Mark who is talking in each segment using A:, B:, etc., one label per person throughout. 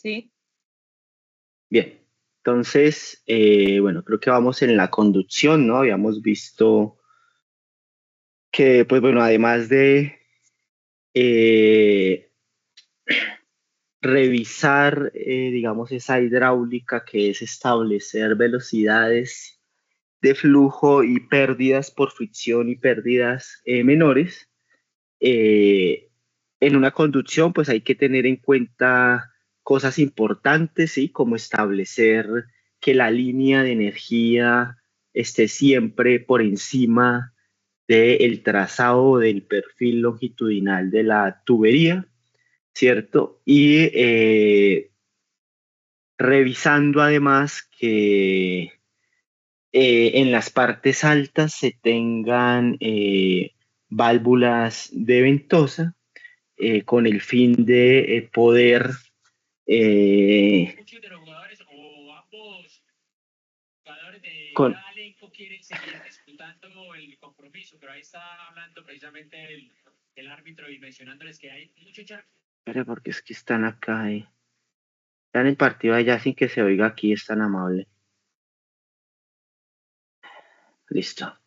A: Sí.
B: Bien, entonces, bueno, creo que vamos en la conducción, ¿no? Habíamos visto que, pues bueno, además de eh, revisar, digamos, esa hidráulica que es establecer velocidades de flujo y pérdidas por fricción y pérdidas menores, eh, en una conducción, pues hay que tener en cuenta cosas importantes, ¿sí? Como establecer que la línea de energía esté siempre por encima del trazado o del perfil longitudinal de la tubería, ¿cierto? Y revisando además que en las partes altas se tengan válvulas de ventosa con el fin de poder eh, con, pero porque es que están acá, están en partido allá sin que se oiga aquí, es tan amable. Listo.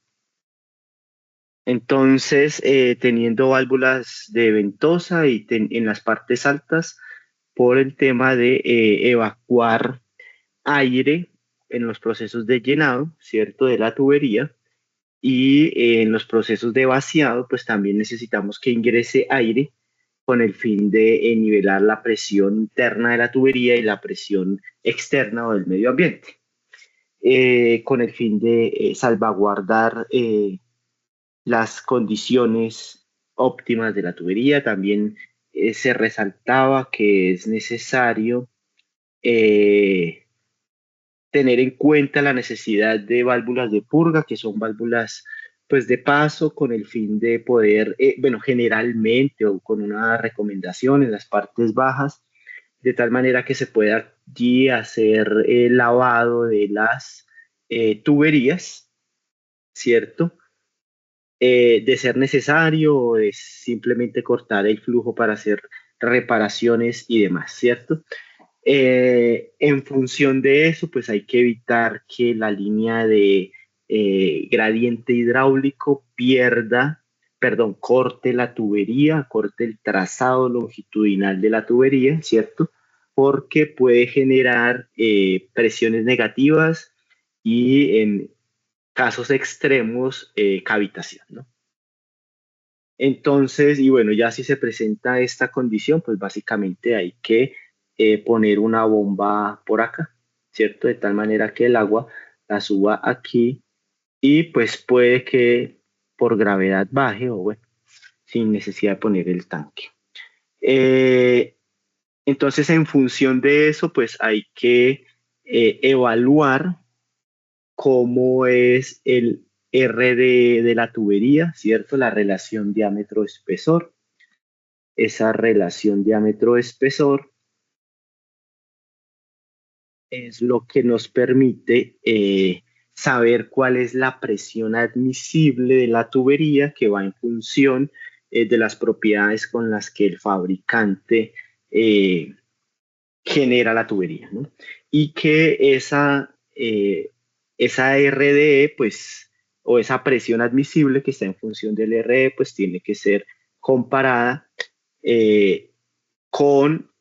B: Entonces, teniendo válvulas de ventosa y en las partes altas, por el tema de evacuar aire en los procesos de llenado, ¿cierto? De la tubería y en los procesos de vaciado, pues también necesitamos que ingrese aire con el fin de nivelar la presión interna de la tubería y la presión externa o del medio ambiente, con el fin de salvaguardar las condiciones óptimas de la tubería. También se resaltaba que es necesario eh, tener en cuenta la necesidad de válvulas de purga, que son válvulas pues de paso con el fin de poder, bueno, generalmente o con una recomendación en las partes bajas, de tal manera que se pueda allí hacer el lavado de las tuberías, ¿cierto? De ser necesario o de simplemente cortar el flujo para hacer reparaciones y demás, ¿cierto? En función de eso, pues hay que evitar que la línea de gradiente hidráulico corte la tubería, corte el trazado longitudinal de la tubería, ¿cierto? Porque puede generar presiones negativas y en casos extremos, cavitación, ¿no? Entonces, y bueno, ya si se presenta esta condición, pues básicamente hay que poner una bomba por acá, ¿cierto? De tal manera que el agua la suba aquí y pues puede que por gravedad baje o bueno, sin necesidad de poner el tanque. Eh, entonces, en función de eso, pues hay que evaluar cómo es el RD de la tubería, ¿cierto? La relación diámetro-espesor. Esa relación diámetro-espesor es lo que nos permite saber cuál es la presión admisible de la tubería que va en función de las propiedades con las que el fabricante genera la tubería, ¿no? Y que esa RDE, pues, o esa presión admisible que está en función del RDE, pues tiene que ser comparada eh, con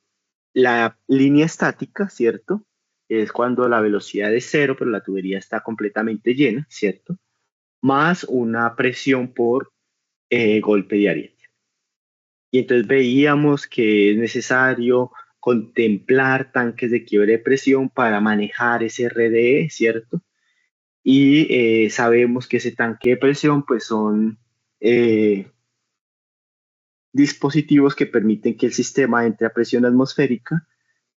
B: la línea estática, ¿cierto? Es cuando la velocidad es cero, pero la tubería está completamente llena, ¿cierto? Más una presión por golpe de ariete. Y entonces veíamos que es necesario contemplar tanques de quiebre de presión para manejar ese RDE, ¿cierto? Y sabemos que ese tanque de presión pues son dispositivos que permiten que el sistema entre a presión atmosférica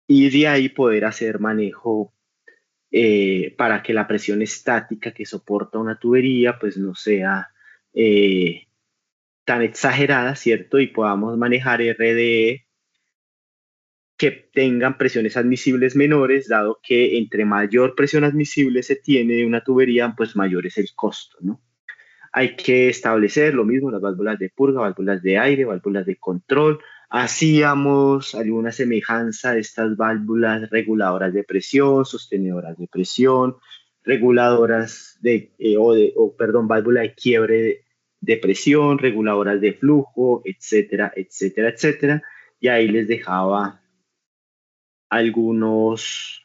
B: y de ahí poder hacer manejo para que la presión estática que soporta una tubería pues no sea tan exagerada, ¿cierto? Y podamos manejar RDE que tengan presiones admisibles menores, dado que entre mayor presión admisible se tiene de una tubería, pues mayor es el costo, ¿no? Hay que establecer lo mismo, las válvulas de purga, válvulas de aire, válvulas de control, hacíamos alguna semejanza de estas válvulas reguladoras de presión, sostenedoras de presión, reguladoras perdón, válvula de quiebre de presión, reguladoras de flujo, etcétera, etcétera, etcétera. Y ahí les dejaba algunos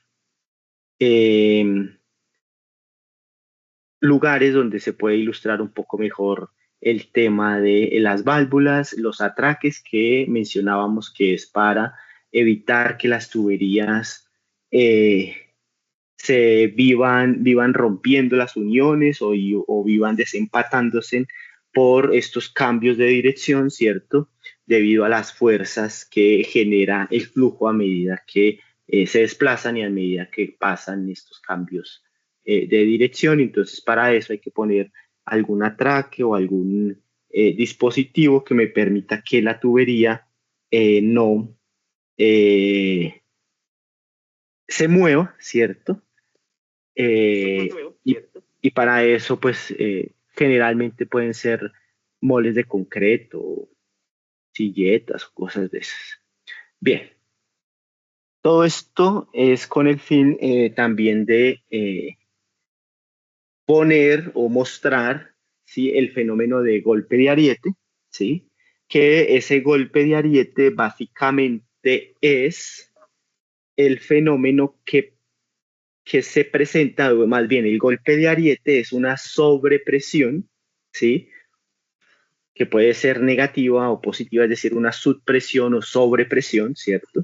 B: lugares donde se puede ilustrar un poco mejor el tema de las válvulas, los atraques que mencionábamos que es para evitar que las tuberías se vivan rompiendo las uniones o vivan desempatándose por estos cambios de dirección, ¿cierto? Debido a las fuerzas que genera el flujo a medida que se desplazan y a medida que pasan estos cambios de dirección. Entonces, para eso hay que poner algún atraque o algún dispositivo que me permita que la tubería no se mueva, ¿cierto? Y, y para eso, pues, generalmente pueden ser moles de concreto, silletas o cosas de esas. Bien, todo esto es con el fin también de poner o mostrar, ¿sí?, el fenómeno de golpe de ariete, ¿sí? Que ese golpe de ariete básicamente es el fenómeno que se presenta, o más bien el golpe de ariete es una sobrepresión, ¿sí? Que puede ser negativa o positiva, es decir, una subpresión o sobrepresión, ¿cierto?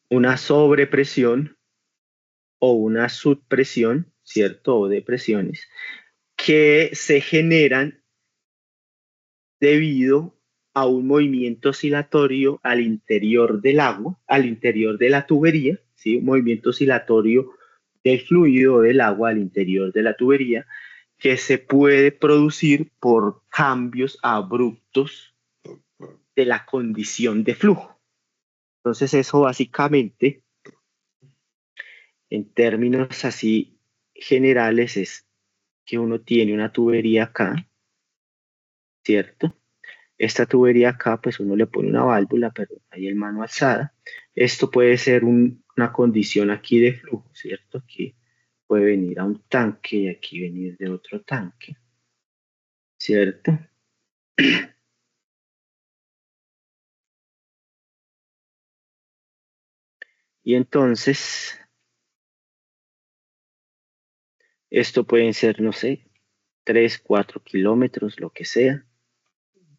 B: Una sobrepresión o una subpresión, ¿cierto? O depresiones, que se generan debido a un movimiento oscilatorio al interior del agua, al interior de la tubería, ¿sí? Un movimiento oscilatorio del fluido del agua al interior de la tubería, que se puede producir por cambios abruptos de la condición de flujo. Entonces eso básicamente, en términos así generales, es que uno tiene una tubería acá, ¿cierto? Esta tubería acá, pues uno le pone una válvula, pero hay el mano alzada. Esto puede ser una condición aquí de flujo, ¿cierto? Aquí puede venir a un tanque y aquí venir de otro tanque, ¿cierto? Y entonces, esto pueden ser, no sé, 3, 4 kilómetros, lo que sea,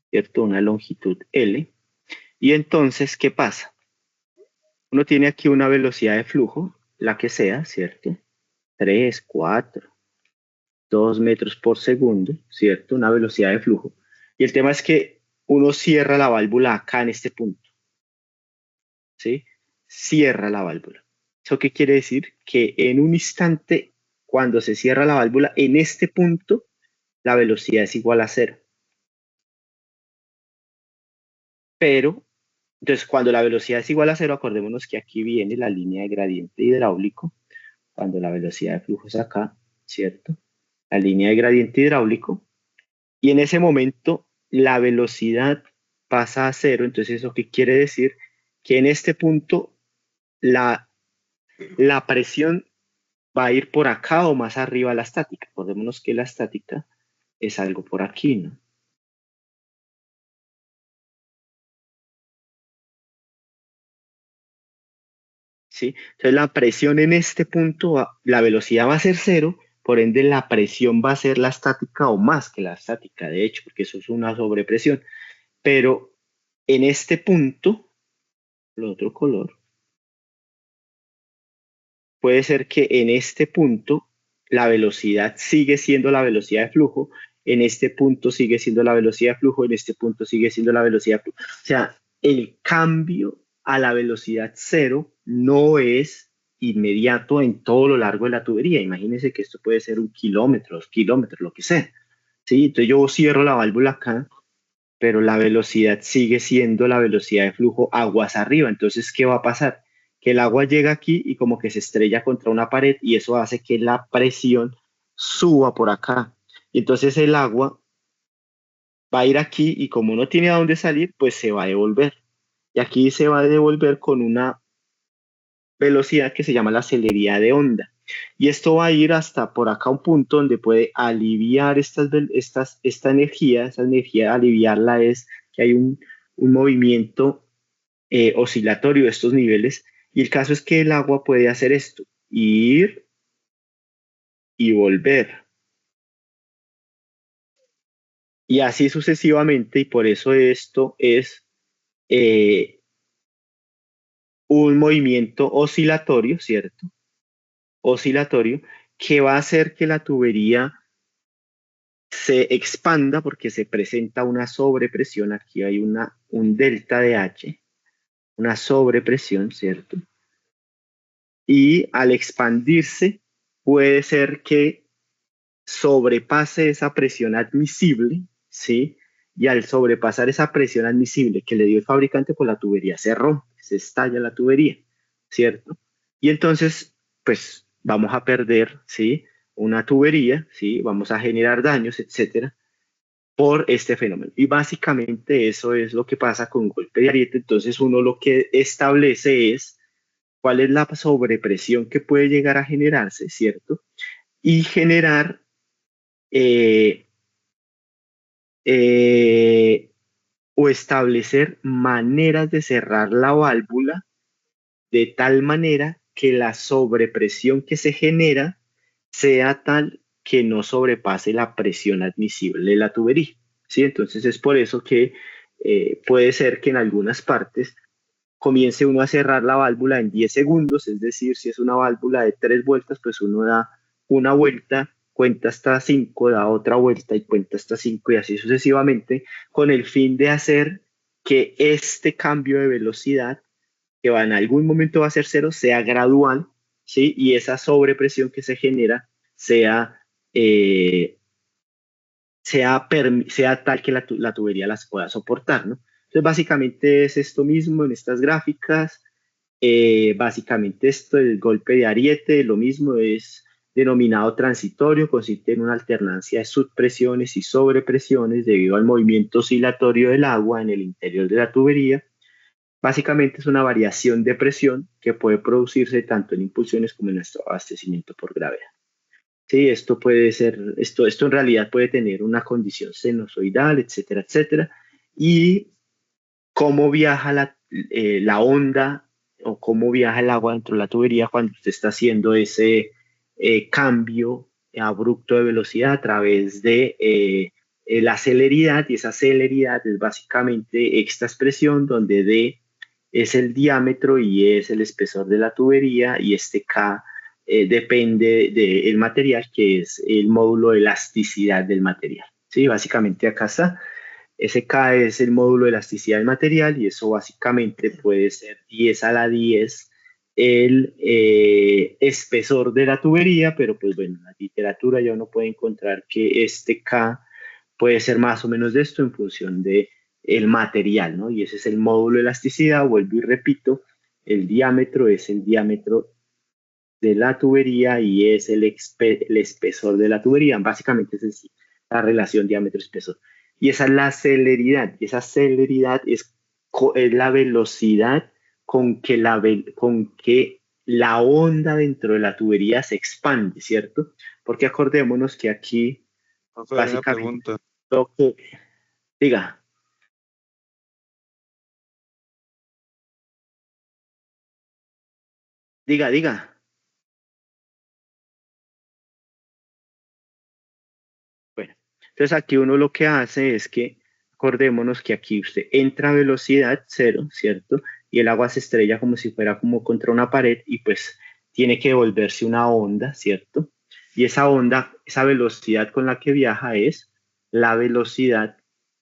B: ¿cierto? Una longitud L. Y entonces, ¿qué pasa? Uno tiene aquí una velocidad de flujo, la que sea, ¿cierto? 3, 4, 2 metros por segundo, ¿cierto? Una velocidad de flujo. Y el tema es que uno cierra la válvula acá en este punto, ¿sí? Cierra la válvula. ¿Eso qué quiere decir? Que en un instante, cuando se cierra la válvula, en este punto, la velocidad es igual a cero. Pero, entonces, cuando la velocidad es igual a cero, acordémonos que aquí viene la línea de gradiente hidráulico, cuando la velocidad de flujo es acá, ¿cierto? La línea de gradiente hidráulico, y en ese momento la velocidad pasa a cero. Entonces, ¿eso qué quiere decir? Que en este punto la, la presión va a ir por acá o más arriba a la estática. Acordémonos que la estática es algo por aquí, ¿no? ¿Sí? Entonces la presión en este punto, la velocidad va a ser cero, por ende la presión va a ser la estática o más que la estática, de hecho, porque eso es una sobrepresión. Pero en este punto, el otro color, puede ser que en este punto la velocidad sigue siendo la velocidad de flujo, en este punto sigue siendo la velocidad de flujo, en este punto sigue siendo la velocidad de flujo. O sea, el cambio a la velocidad cero no es inmediato en todo lo largo de la tubería. Imagínense que esto puede ser 1 kilómetro, 2 kilómetros, lo que sea. ¿Sí? Entonces yo cierro la válvula acá, pero la velocidad sigue siendo la velocidad de flujo aguas arriba. Entonces, ¿qué va a pasar? Que el agua llega aquí y como que se estrella contra una pared y eso hace que la presión suba por acá. Y entonces el agua va a ir aquí y como no tiene a dónde salir, pues se va a devolver. Y aquí se va a devolver con una velocidad que se llama la celeridad de onda. Y esto va a ir hasta por acá un punto donde puede aliviar esta energía. Esa energía, aliviarla es que hay un movimiento oscilatorio de estos niveles. Y el caso es que el agua puede hacer esto, ir y volver. Y así sucesivamente, y por eso esto es eh, un movimiento oscilatorio, ¿cierto? Oscilatorio, que va a hacer que la tubería se expanda porque se presenta una sobrepresión. Aquí hay un delta de H, una sobrepresión, ¿cierto? Y al expandirse, puede ser que sobrepase esa presión admisible, ¿sí? Y al sobrepasar esa presión admisible que le dio el fabricante, pues la tubería se rompe, se estalla la tubería, ¿cierto? Y entonces, pues vamos a perder, ¿sí? Una tubería, ¿sí? Vamos a generar daños, etcétera, por este fenómeno. Y básicamente eso es lo que pasa con golpe de ariete. Entonces uno lo que establece es cuál es la sobrepresión que puede llegar a generarse, ¿cierto? Y generar eh, eh, o establecer maneras de cerrar la válvula de tal manera que la sobrepresión que se genera sea tal que no sobrepase la presión admisible de la tubería. ¿Sí? Entonces es por eso que puede ser que en algunas partes comience uno a cerrar la válvula en 10 segundos, es decir, si es una válvula de 3 vueltas, pues uno da una vuelta, cuenta hasta 5, da otra vuelta y cuenta hasta 5 y así sucesivamente, con el fin de hacer que este cambio de velocidad, que va en algún momento va a ser cero, sea gradual, ¿sí? Y esa sobrepresión que se genera sea, eh, sea tal que la tubería las pueda soportar, ¿no? Entonces, básicamente es esto mismo en estas gráficas. Básicamente esto, el golpe de ariete, lo mismo es denominado transitorio, consiste en una alternancia de subpresiones y sobrepresiones debido al movimiento oscilatorio del agua en el interior de la tubería. Básicamente es una variación de presión que puede producirse tanto en impulsiones como en nuestro abastecimiento por gravedad. Sí, esto puede ser, esto en realidad puede tener una condición sinusoidal, etcétera, etcétera. Y cómo viaja la onda o cómo viaja el agua dentro de la tubería cuando usted está haciendo ese cambio abrupto de velocidad a través de la celeridad, y esa celeridad es básicamente esta expresión donde D es el diámetro y es el espesor de la tubería y este K depende del material, que es el módulo de elasticidad del material. Sí, básicamente acá está. Ese K es el módulo de elasticidad del material y eso básicamente puede ser 10 a la 10 el espesor de la tubería, pero pues bueno, en la literatura ya uno puede encontrar que este K puede ser más o menos de esto en función de el material, ¿no? Y ese es el módulo de elasticidad, vuelvo y repito, el diámetro es el diámetro de la tubería y es el espesor de la tubería. Básicamente es la relación diámetro-espesor. Y esa es la celeridad. Y esa celeridad es la velocidad con que la onda dentro de la tubería se expande, ¿cierto? Porque acordémonos que aquí
A: Profe, hay una
B: básicamente
A: pregunta.
B: lo que, diga, diga. Bueno, entonces aquí uno lo que hace es que, acordémonos que aquí usted entra a velocidad cero, ¿cierto? Y el agua se estrella como si fuera como contra una pared y pues tiene que volverse una onda, ¿cierto? Y esa onda, esa velocidad con la que viaja es la velocidad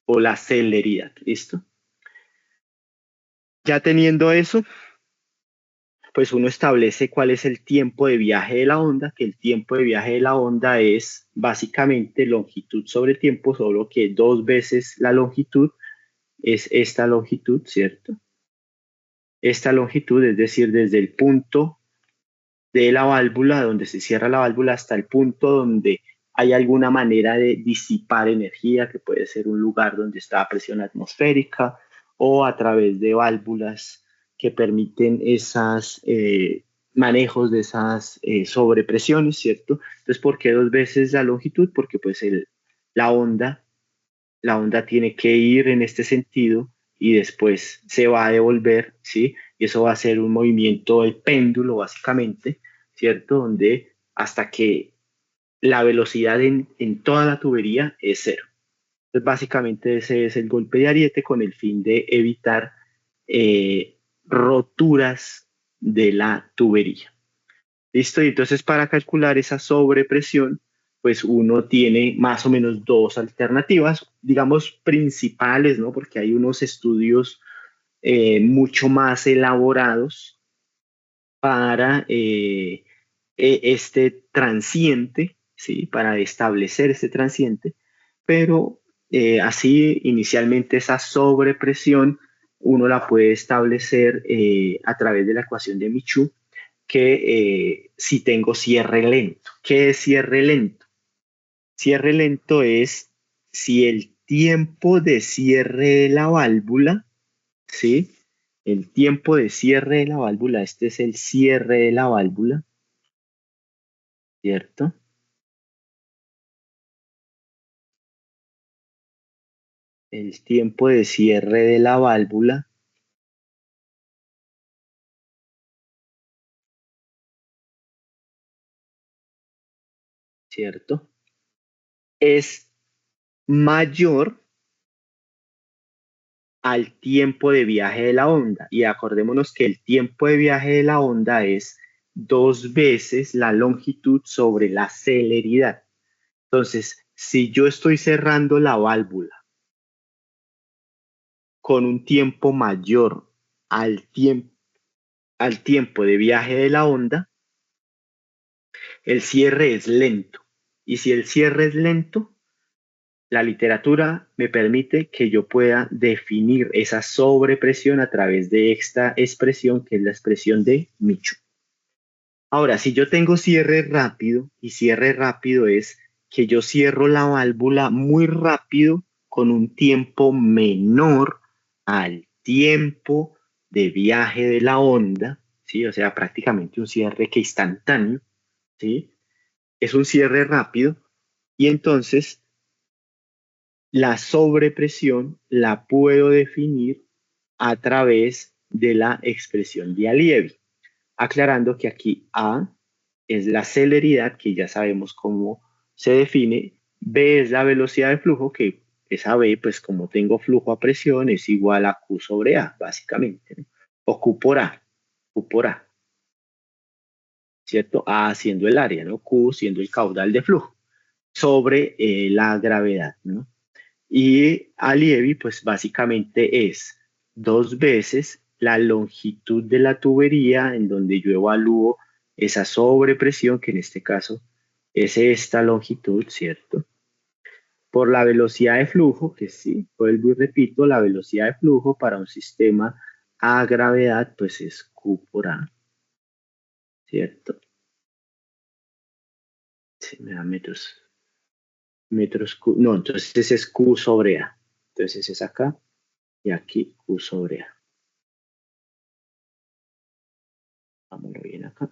B: o la celeridad, ¿listo? Ya teniendo eso, pues uno establece cuál es el tiempo de viaje de la onda, que el tiempo de viaje de la onda es básicamente longitud sobre tiempo, solo que dos veces la longitud es esta longitud, ¿cierto? Esta longitud, es decir, desde el punto de la válvula, donde se cierra la válvula, hasta el punto donde hay alguna manera de disipar energía, que puede ser un lugar donde está presión atmosférica o a través de válvulas que permiten esos manejos de esas sobrepresiones, ¿cierto? Entonces, ¿por qué dos veces la longitud? Porque pues la onda, la onda tiene que ir en este sentido y después se va a devolver, ¿sí? Y eso va a ser un movimiento del péndulo, básicamente, ¿cierto? Donde hasta que la velocidad en toda la tubería es cero. Entonces, básicamente ese es el golpe de ariete con el fin de evitar roturas de la tubería. ¿Listo? Y entonces para calcular esa sobrepresión, pues uno tiene más o menos dos alternativas, digamos, principales, ¿no? Porque hay unos estudios mucho más elaborados para este transiente, ¿sí? Para establecer este transiente, pero así inicialmente esa sobrepresión uno la puede establecer a través de la ecuación de Michou, que si tengo cierre lento. ¿Qué es cierre lento? Cierre lento es si el tiempo de cierre de la válvula, ¿sí? El tiempo de cierre de la válvula, este es el cierre de la válvula, ¿cierto? El tiempo de cierre de la válvula, ¿cierto? Es mayor al tiempo de viaje de la onda. Y acordémonos que el tiempo de viaje de la onda es dos veces la longitud sobre la celeridad. Entonces, si yo estoy cerrando la válvula con un tiempo mayor al tiempo de viaje de la onda, el cierre es lento. Y si el cierre es lento, la literatura me permite que yo pueda definir esa sobrepresión a través de esta expresión, que es la expresión de Michou. Ahora, si yo tengo cierre rápido, y cierre rápido es que yo cierro la válvula muy rápido con un tiempo menor al tiempo de viaje de la onda, ¿sí? O sea, prácticamente un cierre que instantáneo, ¿sí? Es un cierre rápido y entonces la sobrepresión la puedo definir a través de la expresión de Allievi, aclarando que aquí A es la celeridad, que ya sabemos cómo se define, B es la velocidad de flujo, que esa B, pues como tengo flujo a presión, es igual a Q sobre A, básicamente, ¿no? O Q por A, Q por A, ¿cierto? A siendo el área, ¿no? Q siendo el caudal de flujo, sobre la gravedad, ¿no? Y Allievi, pues básicamente es dos veces la longitud de la tubería en donde yo evalúo esa sobrepresión, que en este caso es esta longitud, ¿cierto? Por la velocidad de flujo, que sí, vuelvo y repito, la velocidad de flujo para un sistema a gravedad, pues es Q por A, ¿cierto? Sí, me da metros Q, no, entonces ese es Q sobre A. Entonces es acá y aquí Q sobre A. Vámonos bien acá.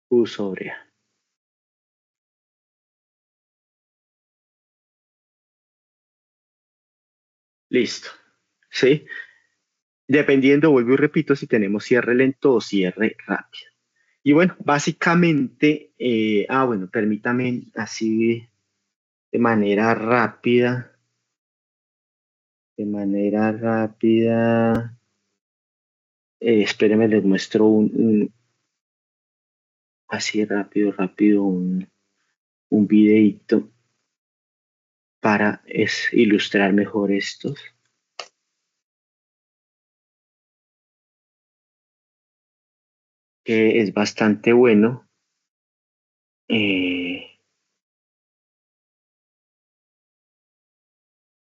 B: Q sobre A. Listo. ¿Sí? Dependiendo, vuelvo y repito, si tenemos cierre lento o cierre rápido. Y bueno, básicamente, bueno, permítame así de manera rápida, espérenme, les muestro así rápido, un videito para ilustrar mejor estos, que es bastante bueno. Eh,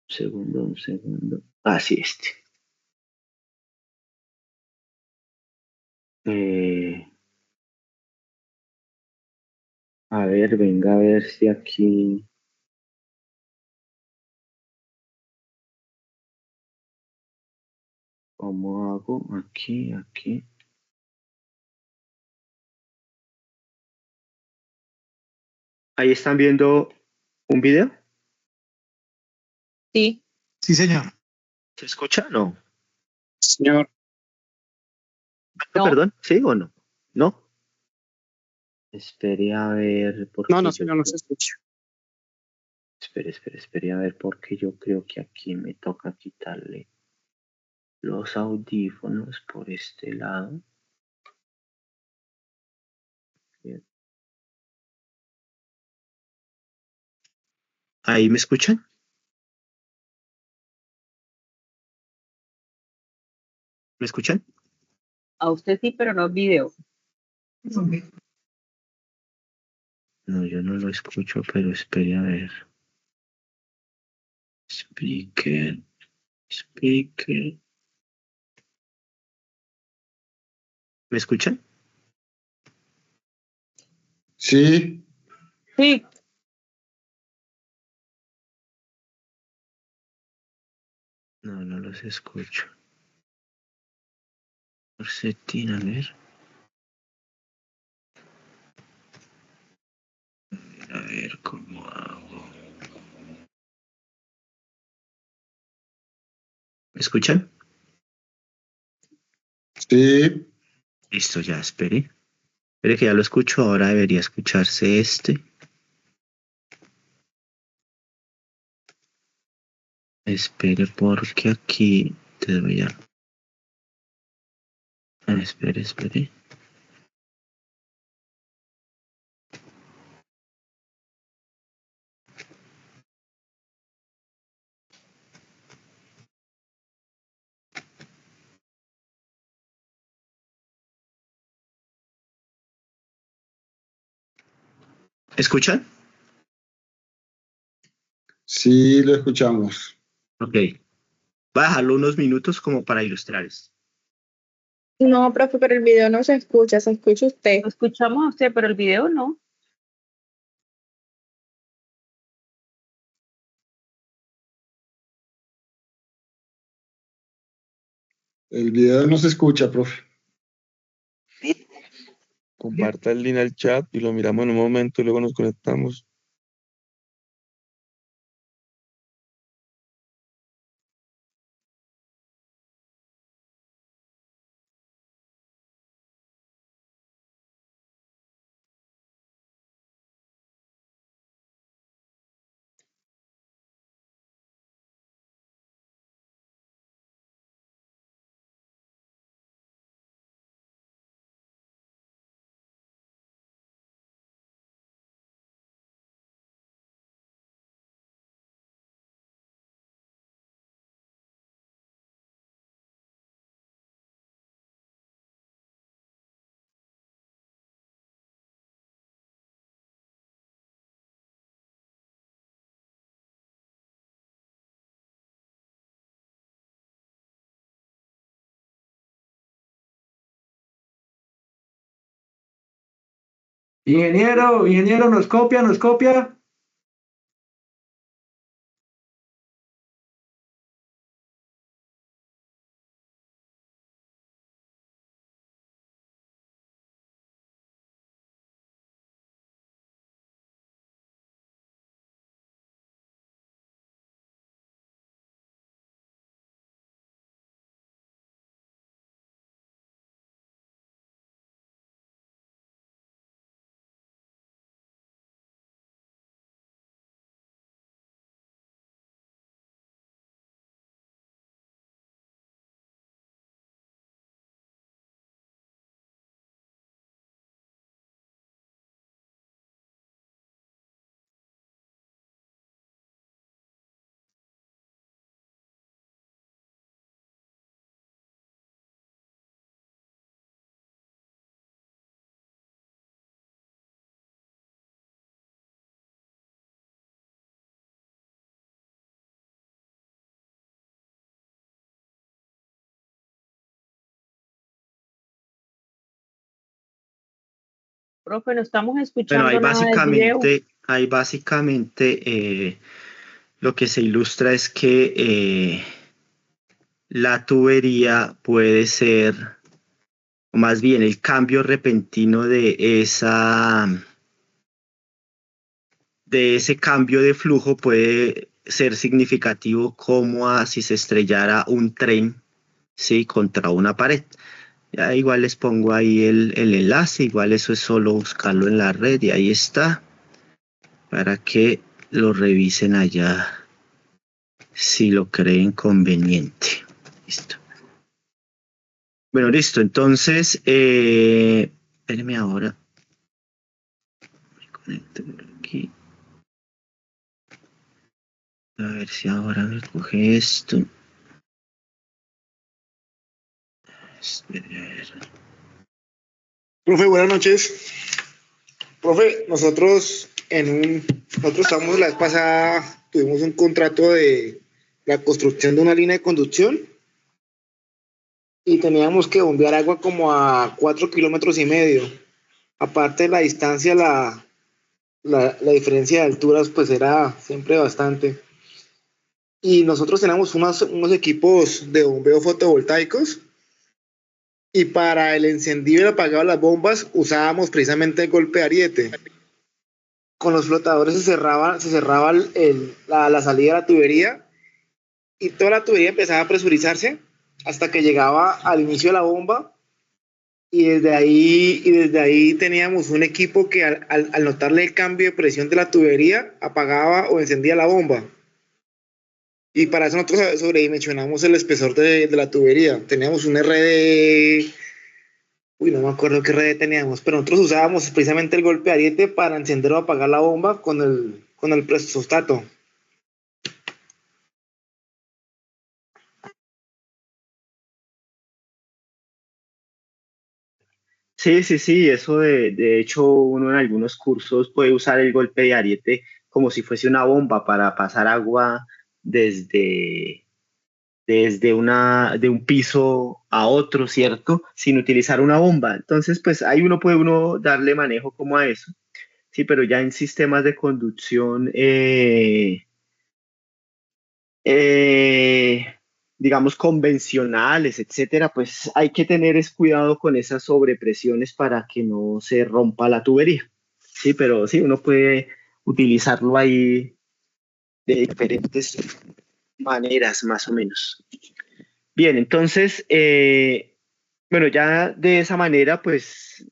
B: un segundo. Así este. Eh, a ver, venga a ver si aquí. ¿Cómo hago? Aquí, aquí. Ahí están viendo un video.
A: Sí,
C: Sí, señor.
B: ¿Se escucha? No.
C: Señor.
B: No,
A: no.
B: perdón. ¿Sí o no? No. Espere a ver,
C: No, no,
B: porque yo
C: señor, no se
B: creo.
C: escucha.
B: Espere a ver, porque yo creo que aquí me toca quitarle los audífonos por este lado. Bien. ¿Ahí me escuchan? ¿Me escuchan?
A: A usted sí, pero no video.
B: No, yo no lo escucho, pero espere a ver. Speaker, speaker. ¿Me escuchan?
C: Sí.
A: Sí,
B: No, no los escucho. Por setting, a ver. A ver cómo hago. ¿Me escuchan?
C: Sí.
B: Listo, ya, espere. Espere que ya lo escucho. Ahora debería escucharse este. Espere porque aquí te voy a... espere, espere. ¿Escuchan?
C: Sí, lo escuchamos.
B: Ok. Voy a dejarlo unos minutos como para ilustrar esto.
D: No, profe, pero el video no se escucha usted.
A: lo escuchamos a usted, pero el video no.
C: El video no se escucha, profe.
E: Comparta el link al chat y lo miramos en un momento y luego nos conectamos.
F: Ingeniero, nos copia.
A: Profe, no estamos
B: Bueno,
A: escuchando
B: ahí
A: nada del video.
B: básicamente lo que se ilustra es que la tubería puede ser, o más bien el cambio repentino de ese cambio de flujo puede ser significativo como si se estrellara un tren, ¿sí?, contra una pared. Ya igual les pongo ahí el enlace, igual eso es solo buscarlo en la red y ahí está, para que lo revisen allá si lo creen conveniente. Listo. Bueno, listo. Entonces, espérenme ahora. Me conecto por aquí. A ver si ahora me coge esto. Espere, a ver.
G: Profe, buenas noches. Profe, nosotros estamos la vez pasada, tuvimos un contrato de la construcción de una línea de conducción y teníamos que bombear agua como a 4,5 kilómetros. Aparte de la distancia, la diferencia de alturas pues era siempre bastante. Y nosotros teníamos unos equipos de bombeo fotovoltaicos. Y para el encendido y el apagado de las bombas usábamos precisamente el golpe de ariete. Con los flotadores se cerraba la salida de la tubería y toda la tubería empezaba a presurizarse hasta que llegaba al inicio de la bomba y desde ahí teníamos un equipo que al notarle el cambio de presión de la tubería apagaba o encendía la bomba. Y para eso nosotros sobredimensionamos el espesor de la tubería. Teníamos un RD, no me acuerdo qué RD teníamos, pero nosotros usábamos precisamente el golpe de ariete para encender o apagar la bomba con el presostato.
B: Sí, eso de hecho uno en algunos cursos puede usar el golpe de ariete como si fuese una bomba para pasar agua desde de un piso a otro, ¿cierto? Sin utilizar una bomba. Entonces, pues ahí puede darle manejo como a eso. Sí, pero ya en sistemas de conducción, digamos, convencionales, etcétera, pues hay que tener cuidado con esas sobrepresiones para que no se rompa la tubería. Sí, pero sí, uno puede utilizarlo ahí de diferentes maneras, más o menos. Bien, entonces, bueno, ya de esa manera, pues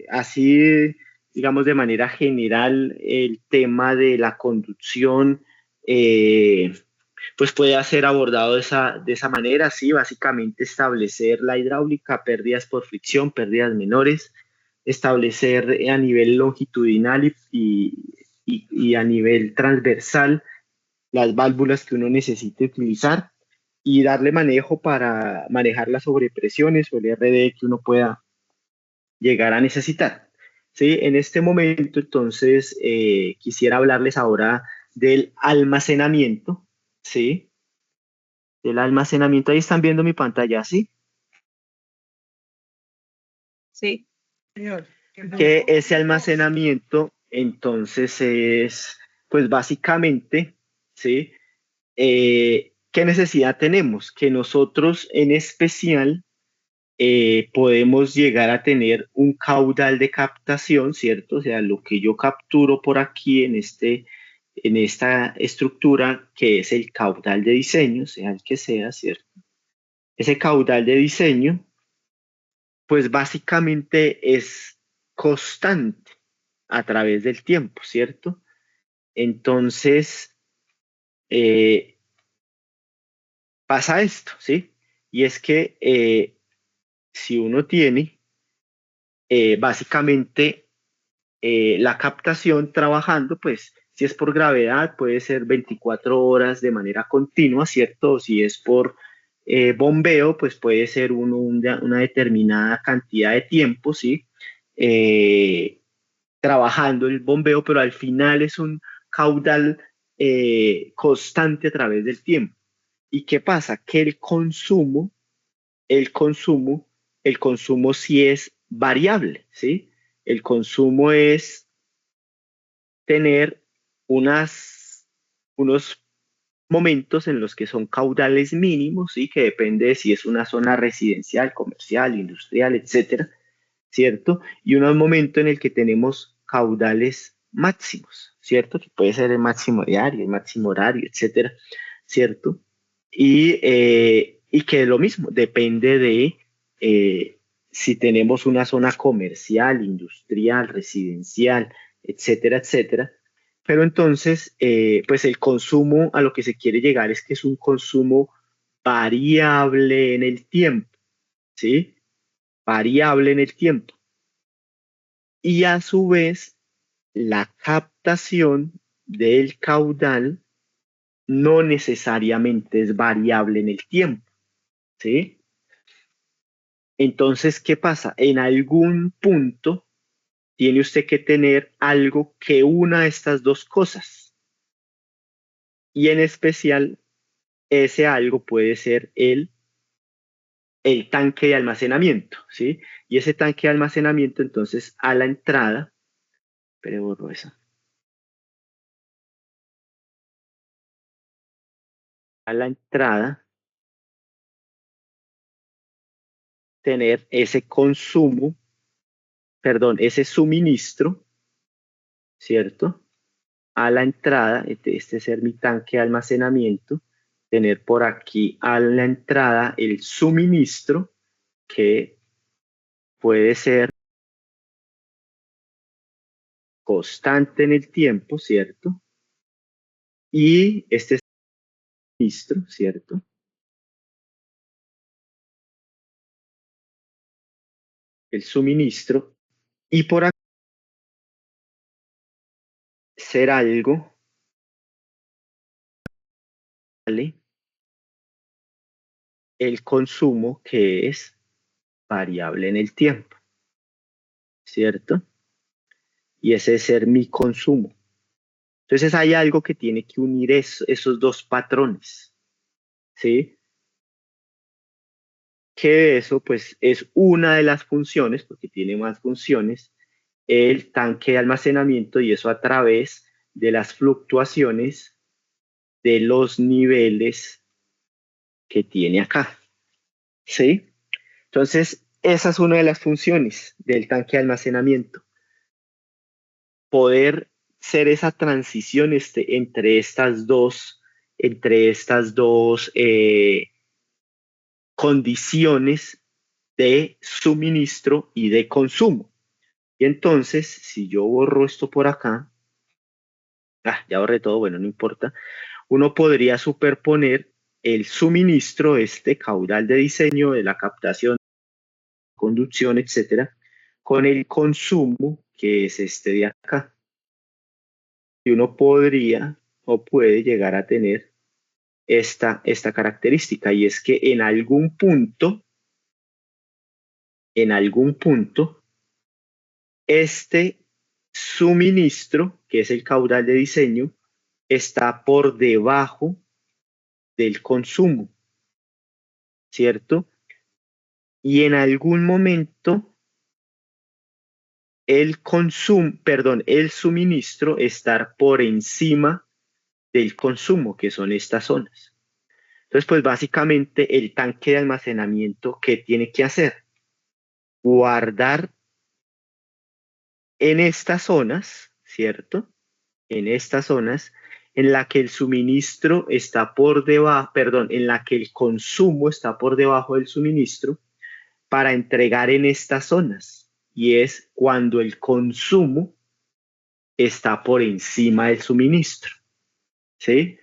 B: así, digamos, de manera general, el tema de la conducción, pues puede ser abordado de esa manera, sí, básicamente establecer la hidráulica, pérdidas por fricción, pérdidas menores, establecer a nivel longitudinal y a nivel transversal las válvulas que uno necesite utilizar y darle manejo para manejar las sobrepresiones o el RD que uno pueda llegar a necesitar. ¿Sí? En este momento, entonces, quisiera hablarles ahora del almacenamiento, ¿sí? Del almacenamiento. Ahí están viendo mi pantalla, ¿sí?
A: Sí.
B: Que ese almacenamiento, entonces, es, pues básicamente, ¿sí? ¿Qué necesidad tenemos? Que nosotros en especial podemos llegar a tener un caudal de captación, ¿cierto? O sea, lo que yo capturo por aquí en esta estructura, que es el caudal de diseño, sea el que sea, ¿cierto? Ese caudal de diseño, pues básicamente es constante a través del tiempo, ¿cierto? Entonces, pasa esto, ¿sí? Y es que si uno tiene básicamente la captación trabajando, pues si es por gravedad puede ser 24 horas de manera continua, ¿cierto? O si es por bombeo, pues puede ser una determinada cantidad de tiempo, ¿sí? Trabajando el bombeo, pero al final es un caudal constante a través del tiempo. ¿Y qué pasa? Que el consumo sí es variable, ¿sí? El consumo es tener unos momentos en los que son caudales mínimos, ¿sí? Que depende de si es una zona residencial, comercial, industrial, etcétera, ¿cierto? Y un momento en el que tenemos caudales máximos, ¿cierto? Que puede ser el máximo diario, el máximo horario, etcétera, ¿cierto? Y que es lo mismo, depende de si tenemos una zona comercial, industrial, residencial, etcétera, etcétera. Pero entonces, pues el consumo a lo que se quiere llegar es que es un consumo variable en el tiempo, ¿sí? Variable en el tiempo. Y a su vez, la captación del caudal no necesariamente es variable en el tiempo, ¿sí? Entonces, ¿qué pasa? En algún punto tiene usted que tener algo que una estas dos cosas. Y en especial, ese algo puede ser el tanque de almacenamiento, ¿sí? Y ese tanque de almacenamiento, entonces, a la entrada, pero borro esa. A la entrada, tener ese consumo, perdón, ese suministro, ¿cierto? A la entrada, este ser mi tanque de almacenamiento, tener por aquí a la entrada el suministro que puede ser constante en el tiempo, ¿cierto? Y este suministro, ¿cierto? El suministro, y por aquí ser algo, ¿vale? El consumo que es variable en el tiempo, ¿cierto? Y ese es ser mi consumo. Entonces hay algo que tiene que unir esos dos patrones, ¿sí? Que eso pues es una de las funciones, porque tiene más funciones, el tanque de almacenamiento, y eso a través de las fluctuaciones de los niveles que tiene acá, ¿sí? Entonces, esa es una de las funciones del tanque de almacenamiento. Poder ser esa transición entre estas dos condiciones de suministro y de consumo. Y entonces, si yo borro esto por acá, ya borré todo, bueno, no importa, uno podría superponer el suministro, este caudal de diseño de la captación, conducción, etcétera, con el consumo, que es este de acá. Y uno podría o puede llegar a tener esta característica, y es que en algún punto, este suministro, que es el caudal de diseño, está por debajo del consumo, ¿cierto? Y en algún momento el suministro estar por encima del consumo, que son estas zonas. Entonces, pues básicamente el tanque de almacenamiento, ¿qué tiene que hacer? Guardar en estas zonas, ¿cierto? En estas zonas en la que el suministro está por debajo, perdón, en la que el consumo está por debajo del suministro, para entregar en estas zonas. Y es cuando el consumo está por encima del suministro, ¿sí?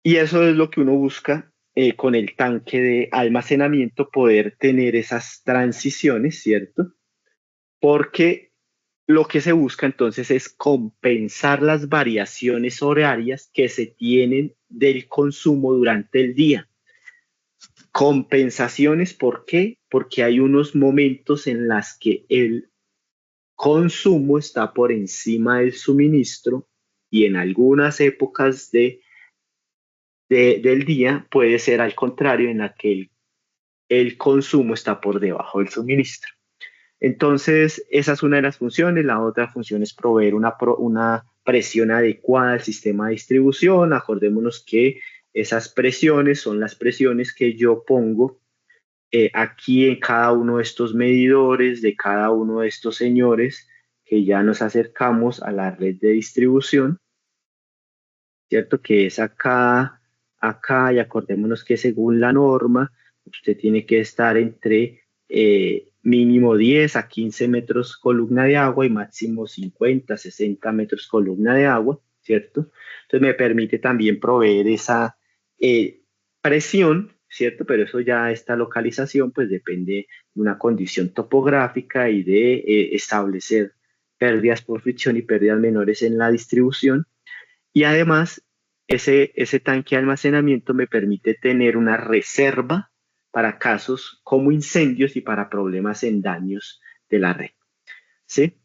B: Y eso es lo que uno busca con el tanque de almacenamiento, poder tener esas transiciones, ¿cierto? Porque lo que se busca entonces es compensar las variaciones horarias que se tienen del consumo durante el día. Compensaciones, ¿por qué? Porque hay unos momentos en los que el consumo está por encima del suministro, y en algunas épocas del día puede ser al contrario, en la que el consumo está por debajo del suministro. Entonces, esa es una de las funciones. La otra función es proveer una presión adecuada al sistema de distribución. Acordémonos que esas presiones son las presiones que yo pongo aquí en cada uno de estos medidores, de cada uno de estos señores, que ya nos acercamos a la red de distribución, ¿cierto? Que es acá, y acordémonos que según la norma, usted tiene que estar entre mínimo 10 a 15 metros columna de agua y máximo 50, 60 metros columna de agua, ¿cierto? Entonces me permite también proveer esa presión, ¿cierto? Pero eso ya, esta localización, pues depende de una condición topográfica y de establecer pérdidas por fricción y pérdidas menores en la distribución. Y además, ese tanque de almacenamiento me permite tener una reserva para casos como incendios y para problemas en daños de la red, ¿sí?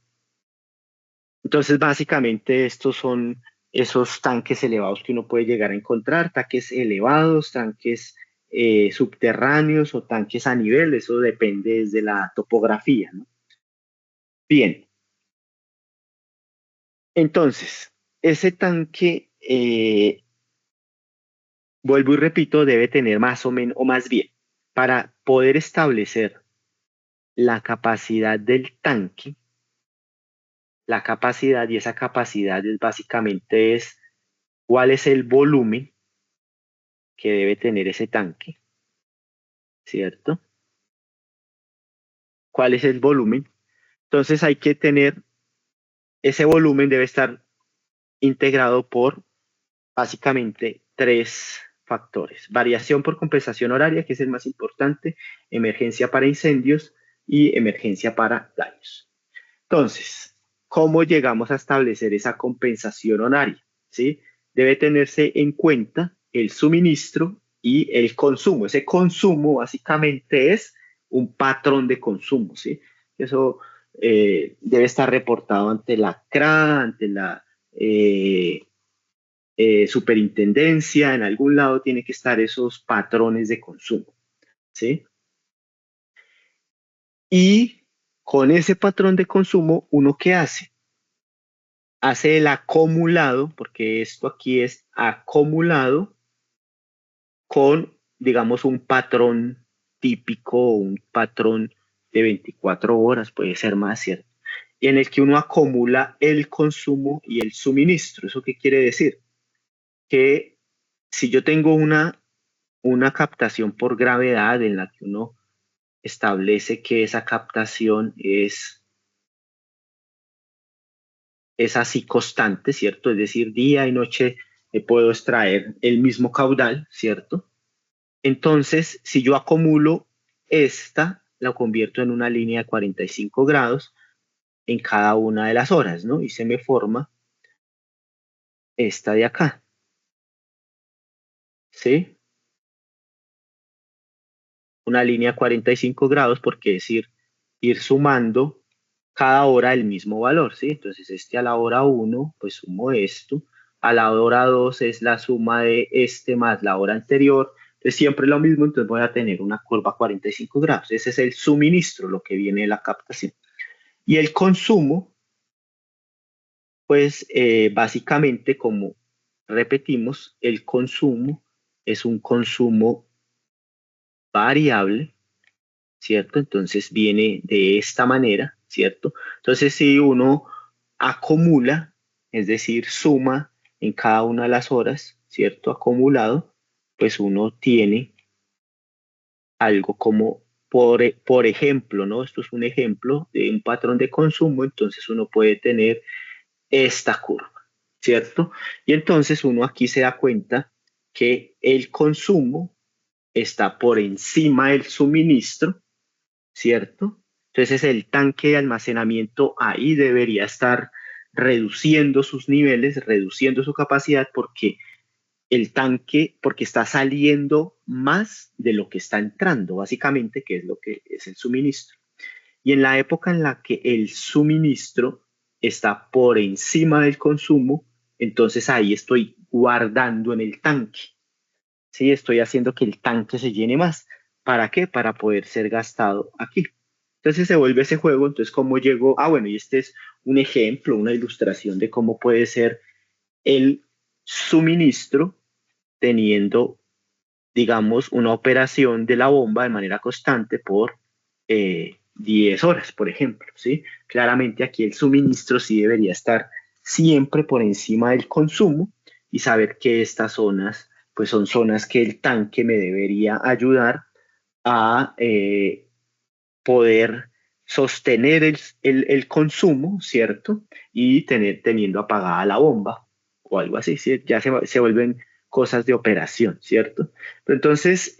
B: Entonces, básicamente, estos son esos tanques elevados que uno puede llegar a encontrar, tanques elevados, tanques subterráneos o tanques a nivel, eso depende de la topografía, ¿no? Bien. Entonces, ese tanque, vuelvo y repito, debe tener más o menos, o más bien, para poder establecer la capacidad del tanque, la capacidad, y esa capacidad es básicamente es cuál es el volumen que debe tener ese tanque, ¿cierto? ¿Cuál es el volumen? Entonces hay que tener, ese volumen debe estar integrado por básicamente 3 factores. Variación por compensación horaria, que es el más importante, emergencia para incendios y emergencia para daños. Entonces, ¿cómo llegamos a establecer esa compensación horaria? ¿Sí? Debe tenerse en cuenta el suministro y el consumo. Ese consumo básicamente es un patrón de consumo, ¿sí? Eso debe estar reportado ante la CRA, ante la superintendencia, en algún lado tiene que estar esos patrones de consumo, ¿sí? Y con ese patrón de consumo, ¿uno qué hace? Hace el acumulado, porque esto aquí es acumulado con, digamos, un patrón típico, un patrón de 24 horas, puede ser más, ¿cierto? Y en el que uno acumula el consumo y el suministro. ¿Eso qué quiere decir? Que si yo tengo una captación por gravedad en la que uno establece que esa captación es así constante, ¿cierto? Es decir, día y noche puedo extraer el mismo caudal, ¿cierto? Entonces, si yo acumulo esta, la convierto en una línea de 45 grados en cada una de las horas, ¿no? Y se me forma esta de acá, ¿sí? Una línea de 45 grados, porque es ir sumando cada hora el mismo valor, ¿sí? Entonces, a la hora 1, pues sumo esto. A la hora 2 es la suma de este más la hora anterior. Entonces, siempre lo mismo, entonces voy a tener una curva 45 grados. Ese es el suministro, lo que viene de la captación. Y el consumo, pues básicamente, como repetimos, el consumo es un consumo variable, ¿cierto? Entonces viene de esta manera, ¿cierto? Entonces si uno acumula, es decir, suma en cada una de las horas, ¿cierto? Acumulado, pues uno tiene algo como, por ejemplo, ¿no? Esto es un ejemplo de un patrón de consumo, entonces uno puede tener esta curva, ¿cierto? Y entonces uno aquí se da cuenta que el consumo está por encima del suministro, ¿cierto? Entonces el tanque de almacenamiento ahí debería estar reduciendo sus niveles, reduciendo su capacidad, porque porque está saliendo más de lo que está entrando, básicamente, que es lo que es el suministro. Y en la época en la que el suministro está por encima del consumo, entonces ahí estoy guardando en el tanque. Sí, estoy haciendo que el tanque se llene más. ¿Para qué? Para poder ser gastado aquí. Entonces se vuelve ese juego. Entonces, ¿cómo llegó? Ah, bueno, y este es un ejemplo, una ilustración de cómo puede ser el suministro teniendo, digamos, una operación de la bomba de manera constante por 10 horas, por ejemplo, ¿sí? Claramente aquí el suministro sí debería estar siempre por encima del consumo y saber que estas zonas, pues son zonas que el tanque me debería ayudar a poder sostener el consumo, ¿cierto? Y teniendo apagada la bomba o algo así, ¿sí? Ya se vuelven cosas de operación, ¿cierto? Pero entonces,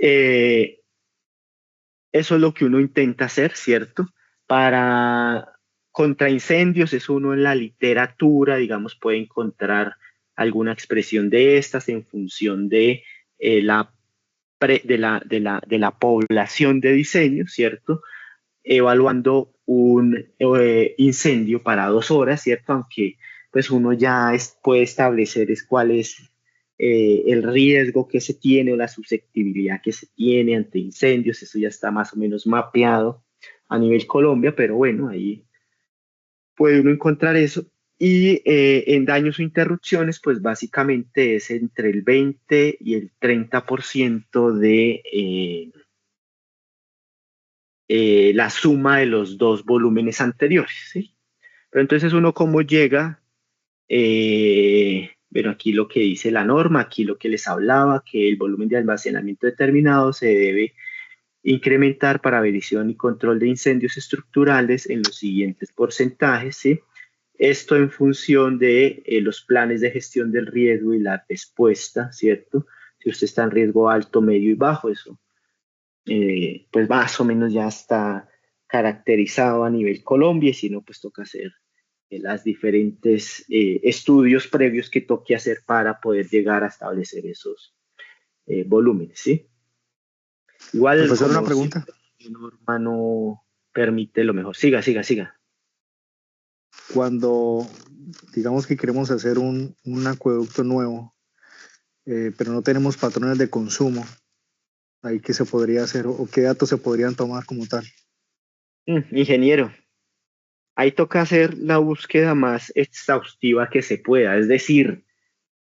B: eso es lo que uno intenta hacer, ¿cierto? Para contra incendios es uno en la literatura, digamos, puede encontrar alguna expresión de estas en función de la población de diseño, ¿cierto? Evaluando un incendio para 2 horas, ¿cierto? Aunque pues uno ya puede establecer cuál es el riesgo que se tiene o la susceptibilidad que se tiene ante incendios, eso ya está más o menos mapeado a nivel Colombia, pero bueno, ahí puede uno encontrar eso. Y en daños o interrupciones, pues básicamente es entre el 20 y el 30% de la suma de los dos volúmenes anteriores, ¿sí? Pero entonces uno cómo llega, bueno, aquí lo que dice la norma, aquí lo que les hablaba, que el volumen de almacenamiento determinado se debe incrementar para medición y control de incendios estructurales en los siguientes porcentajes, ¿sí? Esto en función de los planes de gestión del riesgo y la respuesta, ¿cierto? Si usted está en riesgo alto, medio y bajo, eso pues más o menos ya está caracterizado a nivel Colombia, y si no, pues toca hacer las diferentes estudios previos que toque hacer para poder llegar a establecer esos volúmenes, ¿sí? Igual,
H: Profesor, una
B: como
H: pregunta.
B: si la norma no permite lo mejor. Siga.
H: Cuando digamos que queremos hacer un acueducto nuevo, pero no tenemos patrones de consumo, ¿ahí qué se podría hacer o qué datos se podrían tomar como tal?
B: Ingeniero, ahí toca hacer la búsqueda más exhaustiva que se pueda, es decir,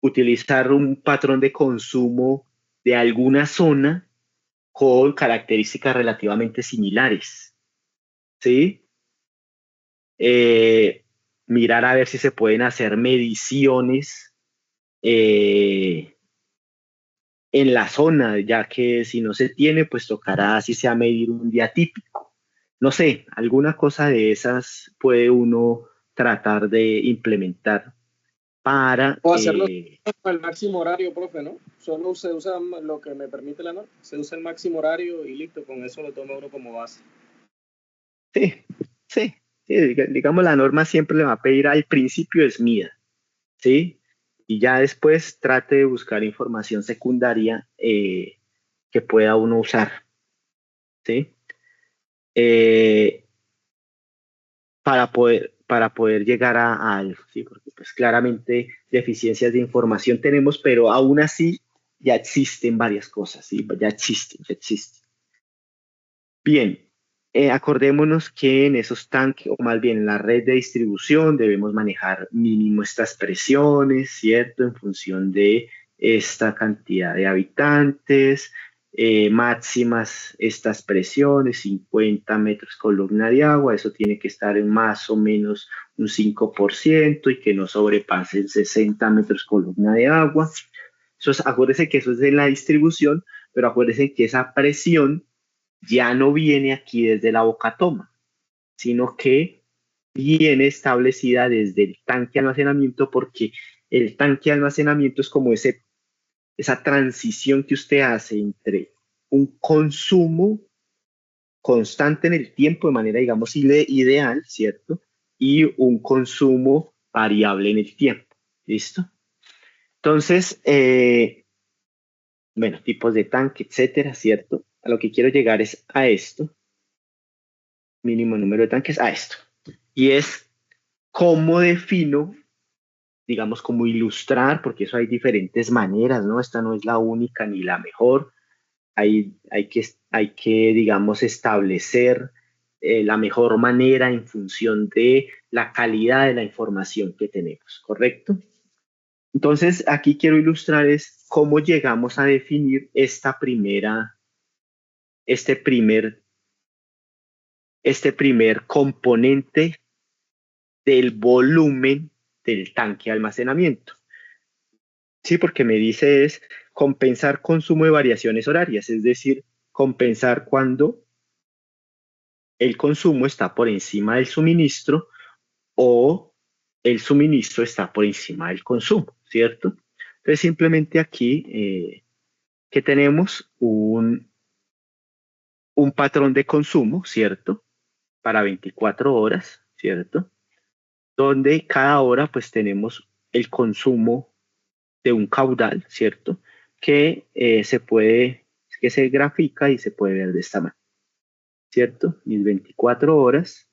B: utilizar un patrón de consumo de alguna zona con características relativamente similares, ¿sí? Mirar a ver si se pueden hacer mediciones en la zona, ya que si no se tiene, pues tocará así sea medir un día típico. No sé, alguna cosa de esas puede uno tratar de implementar para...
I: O hacerlo con el máximo horario, profe, ¿no? Solo se usa lo que me permite la norma. Se usa el máximo horario y listo, con eso lo toma uno como base.
B: Sí, digamos la norma siempre le va a pedir al principio es mida, ¿sí? Y ya después trate de buscar información secundaria que pueda uno usar, ¿sí? Para poder llegar a algo, ¿sí? Porque pues claramente deficiencias de información tenemos, pero aún así ya existen varias cosas, ¿sí? Ya existen. Bien, acordémonos que en esos tanques, o más bien en la red de distribución, debemos manejar mínimo estas presiones, ¿cierto? En función de esta cantidad de habitantes, máximas estas presiones, 50 metros columna de agua, eso tiene que estar en más o menos un 5% y que no sobrepasen 60 metros columna de agua. Acuérdense que eso es de la distribución, pero acuérdense que esa presión ya no viene aquí desde la bocatoma, sino que viene establecida desde el tanque de almacenamiento, porque el tanque de almacenamiento es como esa transición que usted hace entre un consumo constante en el tiempo de manera, digamos, ideal, ¿cierto? Y un consumo variable en el tiempo. ¿Listo? Entonces, bueno, tipos de tanque, etcétera, ¿cierto? A lo que quiero llegar es a esto. Mínimo número de tanques a esto. Y es cómo defino, digamos, cómo ilustrar, porque eso hay diferentes maneras, ¿no? Esta no es la única ni la mejor. Hay que digamos, establecer la mejor manera en función de la calidad de la información que tenemos, ¿correcto? Entonces, aquí quiero ilustrar es cómo llegamos a definir este primer componente del volumen del tanque de almacenamiento. Sí, porque me dice es compensar consumo de variaciones horarias, es decir, compensar cuando el consumo está por encima del suministro o el suministro está por encima del consumo, ¿cierto? Entonces, simplemente aquí que tenemos un patrón de consumo, ¿cierto? Para 24 horas, ¿cierto? Donde cada hora pues tenemos el consumo de un caudal, ¿cierto? Que se grafica y se puede ver de esta manera, ¿cierto? Mis 24 horas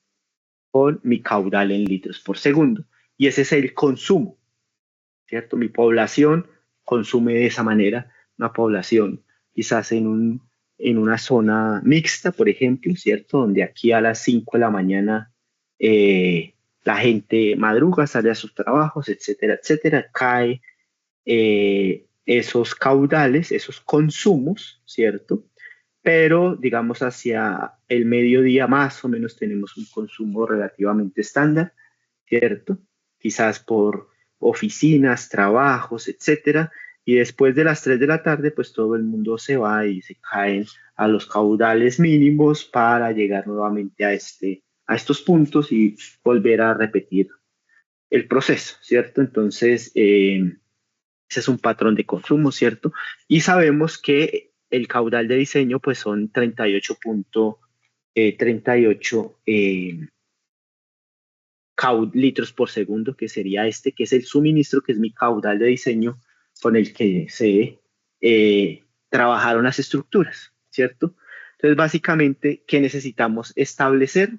B: con mi caudal en litros por segundo. Y ese es el consumo, ¿cierto? Mi población consume de esa manera, una población quizás en una zona mixta, por ejemplo, ¿cierto? Donde aquí a las 5 de la mañana la gente madruga, sale a sus trabajos, etcétera, etcétera, cae esos caudales, esos consumos, ¿cierto? Pero, digamos, hacia el mediodía más o menos tenemos un consumo relativamente estándar, ¿cierto? Quizás por oficinas, trabajos, etcétera. Y después de las 3 de la tarde, pues todo el mundo se va y se caen a los caudales mínimos para llegar nuevamente a estos puntos y volver a repetir el proceso, ¿cierto? Entonces, ese es un patrón de consumo, ¿cierto? Y sabemos que el caudal de diseño pues son 38 litros por segundo, que sería que es el suministro, que es mi caudal de diseño con el que se trabajaron las estructuras, ¿cierto? Entonces, básicamente, ¿qué necesitamos establecer?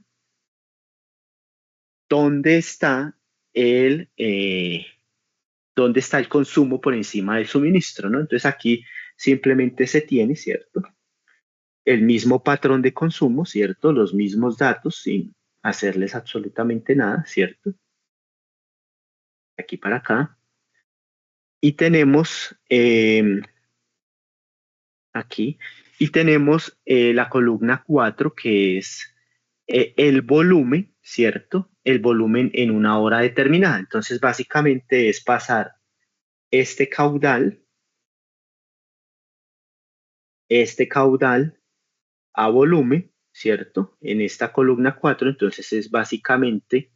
B: ¿Dónde está el consumo por encima del suministro, ¿no? Entonces aquí simplemente se tiene, ¿cierto? El mismo patrón de consumo, ¿cierto? Los mismos datos sin hacerles absolutamente nada, ¿cierto? Aquí para acá. Y tenemos aquí, y tenemos la columna 4, que es el volumen, ¿cierto? El volumen en una hora determinada. Entonces, básicamente es pasar este caudal a volumen, ¿cierto? En esta columna 4, entonces es básicamente,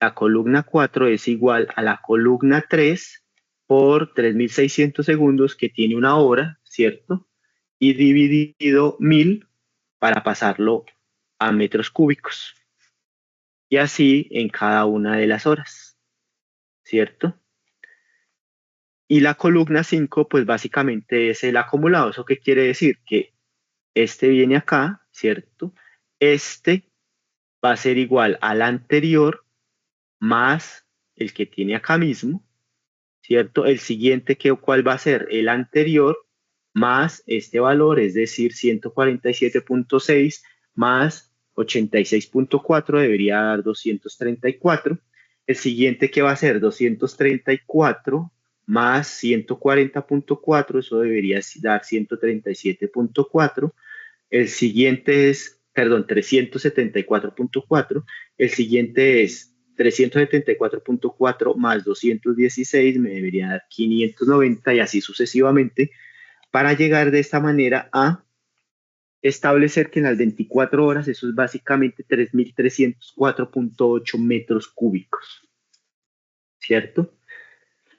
B: la columna 4 es igual a la columna 3 por 3600 segundos, que tiene una hora, ¿cierto? Y dividido 1000 para pasarlo a metros cúbicos. Y así en cada una de las horas, ¿cierto? Y la columna 5, pues básicamente es el acumulado. ¿Eso qué quiere decir? Que este viene acá, ¿cierto? Este va a ser igual al anterior más el que tiene acá mismo, ¿cierto? El siguiente, ¿cuál va a ser? El anterior más este valor, es decir, 147.6 más 86.4 debería dar 234. El siguiente, ¿qué va a ser? 234 más 140.4, eso debería dar 137.4. El siguiente es, perdón, 374.4. El siguiente es 374.4 más 216, me debería dar 590 y así sucesivamente, para llegar de esta manera a establecer que en las 24 horas eso es básicamente 3.304.8 metros cúbicos, ¿cierto?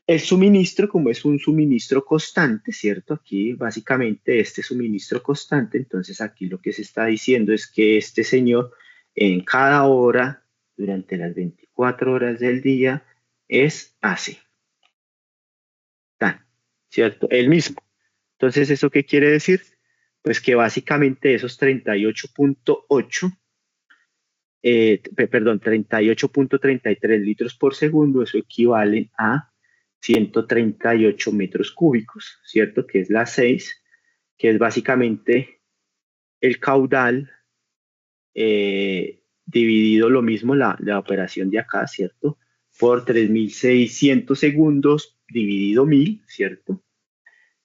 B: El suministro, como es un suministro constante, ¿cierto? Aquí básicamente este suministro constante, entonces aquí lo que se está diciendo es que este señor en cada hora, durante las 24 horas del día, es así. ¿Cierto? El mismo. Entonces, ¿eso qué quiere decir? Pues que básicamente esos 38.33 litros por segundo, eso equivale a 138 metros cúbicos, ¿cierto? Que es la 6, que es básicamente el caudal dividido lo mismo la operación de acá, ¿cierto? Por 3.600 segundos dividido 1.000, ¿cierto?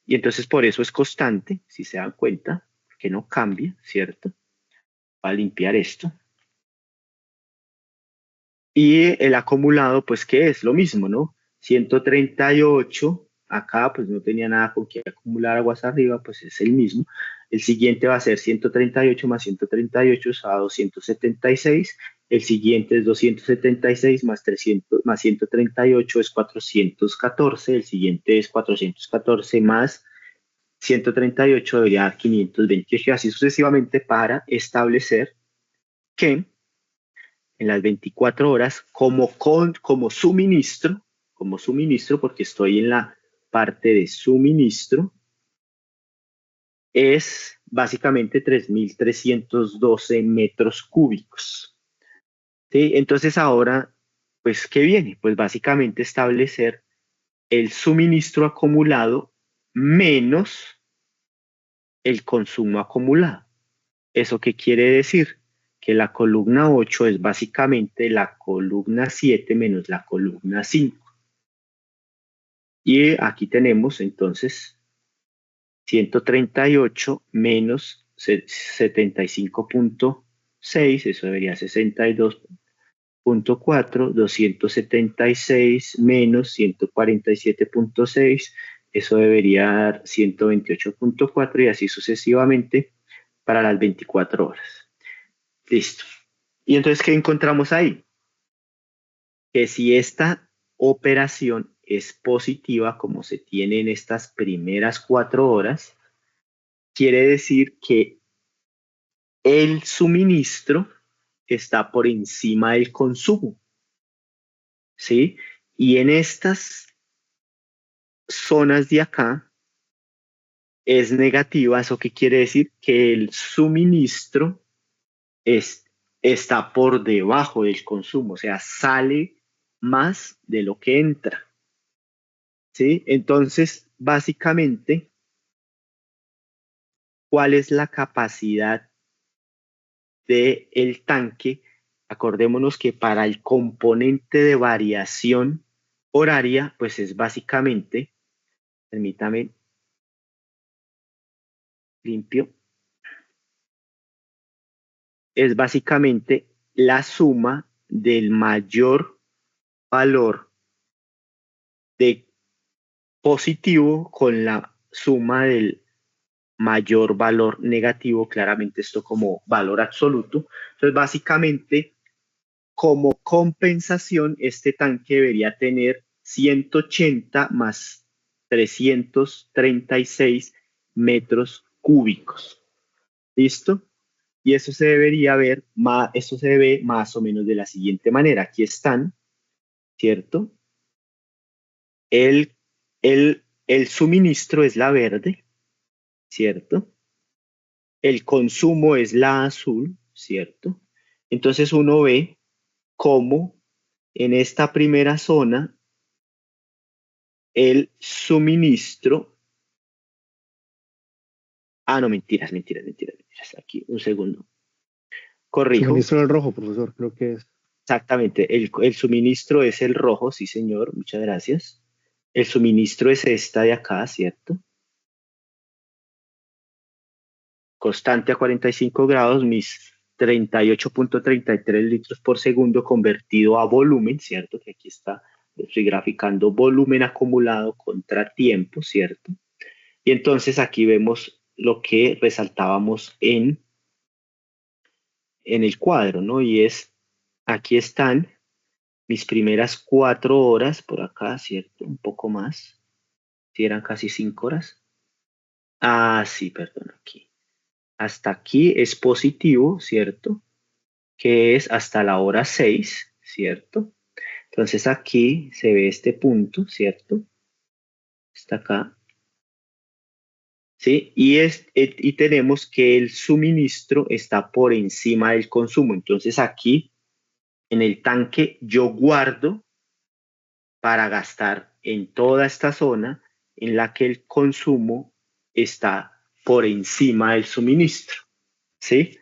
B: Y entonces por eso es constante, si se dan cuenta, que no cambia, ¿cierto? Va a limpiar esto. Y el acumulado, pues, ¿qué es? Lo mismo, ¿no? 138, acá pues no tenía nada con que acumular aguas arriba, pues es el mismo. El siguiente va a ser 138 más 138 es a 276. El siguiente es 276 más 300 más 138 es 414. El siguiente es 414 más 138 debería dar 528 y así sucesivamente para establecer que en las 24 horas como suministro, porque estoy en la parte de suministro, es básicamente 3.312 metros cúbicos. ¿Sí? Entonces ahora, pues, ¿qué viene? Pues básicamente establecer el suministro acumulado menos el consumo acumulado. ¿Eso qué quiere decir? Que la columna 8 es básicamente la columna 7 menos la columna 5. Y aquí tenemos entonces 138 menos 75.6, eso debería 62.4, 276 menos 147.6, eso debería dar 128.4 y así sucesivamente para las 24 horas. Listo. Y entonces, ¿qué encontramos ahí? Que si esta operación es positiva, como se tiene en estas primeras 4 horas, quiere decir que el suministro está por encima del consumo. ¿Sí? Y en estas zonas de acá es negativa. ¿Eso qué quiere decir? Que el suministro está por debajo del consumo, o sea, sale más de lo que entra. ¿Sí? Entonces, básicamente, ¿cuál es la capacidad del tanque? Acordémonos que para el componente de variación horaria, pues es básicamente, permítame, limpio, es básicamente la suma del mayor valor de positivo con la suma del mayor valor negativo, claramente esto como valor absoluto. Entonces, básicamente, como compensación, este tanque debería tener 180 más 336 metros cúbicos. ¿Listo? Y eso se debería ver, eso se ve más o menos de la siguiente manera. Aquí están, ¿cierto? El suministro es la verde, ¿cierto? El consumo es la azul, ¿cierto? Entonces uno ve cómo en esta primera zona el suministro... Ah, no, mentiras. Aquí, un segundo. Corrijo.
H: Suministro del rojo, profesor, creo que es.
B: Exactamente, el suministro es el rojo, sí señor, muchas gracias. El suministro es esta de acá, ¿cierto? Constante a 45 grados, mis 38.33 litros por segundo convertido a volumen, ¿cierto? Que aquí está, estoy graficando volumen acumulado contra tiempo, ¿cierto? Y entonces aquí vemos lo que resaltábamos en el cuadro, ¿no? Y es, aquí están mis primeras 4 horas por acá, ¿cierto? Un poco más. Si eran casi 5 horas. Ah, sí, perdón, aquí. Hasta aquí es positivo, ¿cierto? Que es hasta la hora 6, ¿cierto? Entonces aquí se ve este punto, ¿cierto? Está acá. ¿Sí? Y tenemos que el suministro está por encima del consumo. Entonces aquí en el tanque yo guardo para gastar en toda esta zona en la que el consumo está por encima del suministro, ¿sí?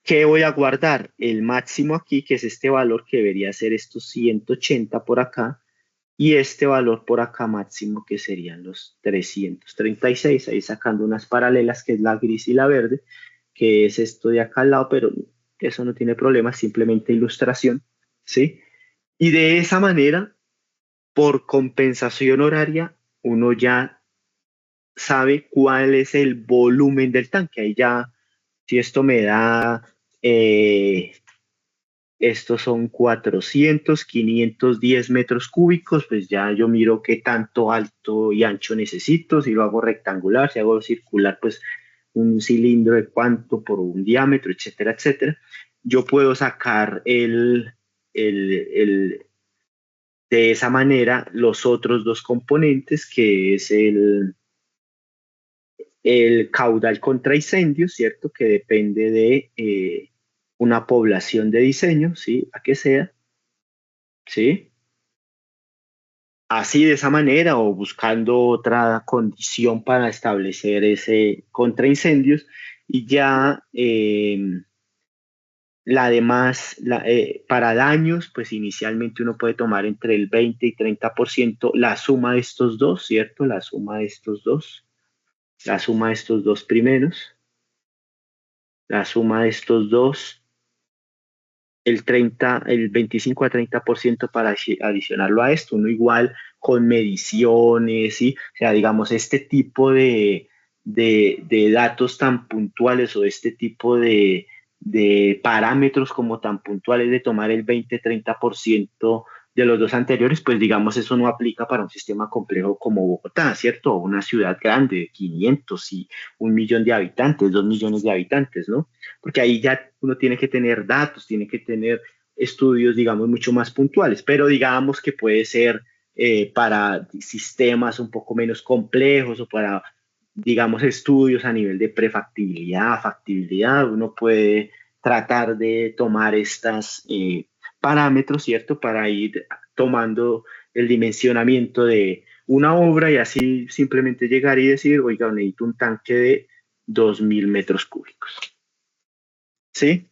B: ¿Qué voy a guardar? El máximo aquí, que es este valor que debería ser estos 180 por acá, y este valor por acá máximo, que serían los 336, ahí sacando unas paralelas, que es la gris y la verde, que es esto de acá al lado, pero eso no tiene problema, simplemente ilustración, ¿sí? Y de esa manera, por compensación horaria, uno ya sabe cuál es el volumen del tanque. Ahí ya, si esto me da, estos son 400, 510 metros cúbicos, pues ya yo miro qué tanto alto y ancho necesito. Si lo hago rectangular, si hago circular, pues un cilindro de cuánto por un diámetro, etcétera, etcétera. Yo puedo sacar de esa manera los otros dos componentes, que es el caudal contra incendios, ¿cierto? Que depende de una población de diseño, ¿sí? A que sea, ¿sí? Así, de esa manera, o buscando otra condición para establecer ese contra incendios, y ya la demás, para daños, pues inicialmente uno puede tomar entre el 20 y 30% la suma de estos dos, ¿cierto? La suma de estos dos primeros, la suma de estos dos, el 25 a 30% para adicionarlo a esto, uno igual con mediciones, ¿sí? O sea, digamos, este tipo de datos tan puntuales, o este tipo de parámetros como tan puntuales, de tomar el 20-30% de los dos anteriores, pues digamos, eso no aplica para un sistema complejo como Bogotá, ¿cierto? O una ciudad grande de 500 y 1 millón de habitantes, 2 millones de habitantes, ¿no? Porque ahí ya uno tiene que tener datos, tiene que tener estudios, digamos, mucho más puntuales, pero digamos que puede ser para sistemas un poco menos complejos, o para, digamos, estudios a nivel de prefactibilidad, factibilidad. Uno puede tratar de tomar estos parámetros, ¿cierto? Para ir tomando el dimensionamiento de una obra, y así simplemente llegar y decir, oiga, necesito un tanque de 2.000 metros cúbicos. ¿Sí?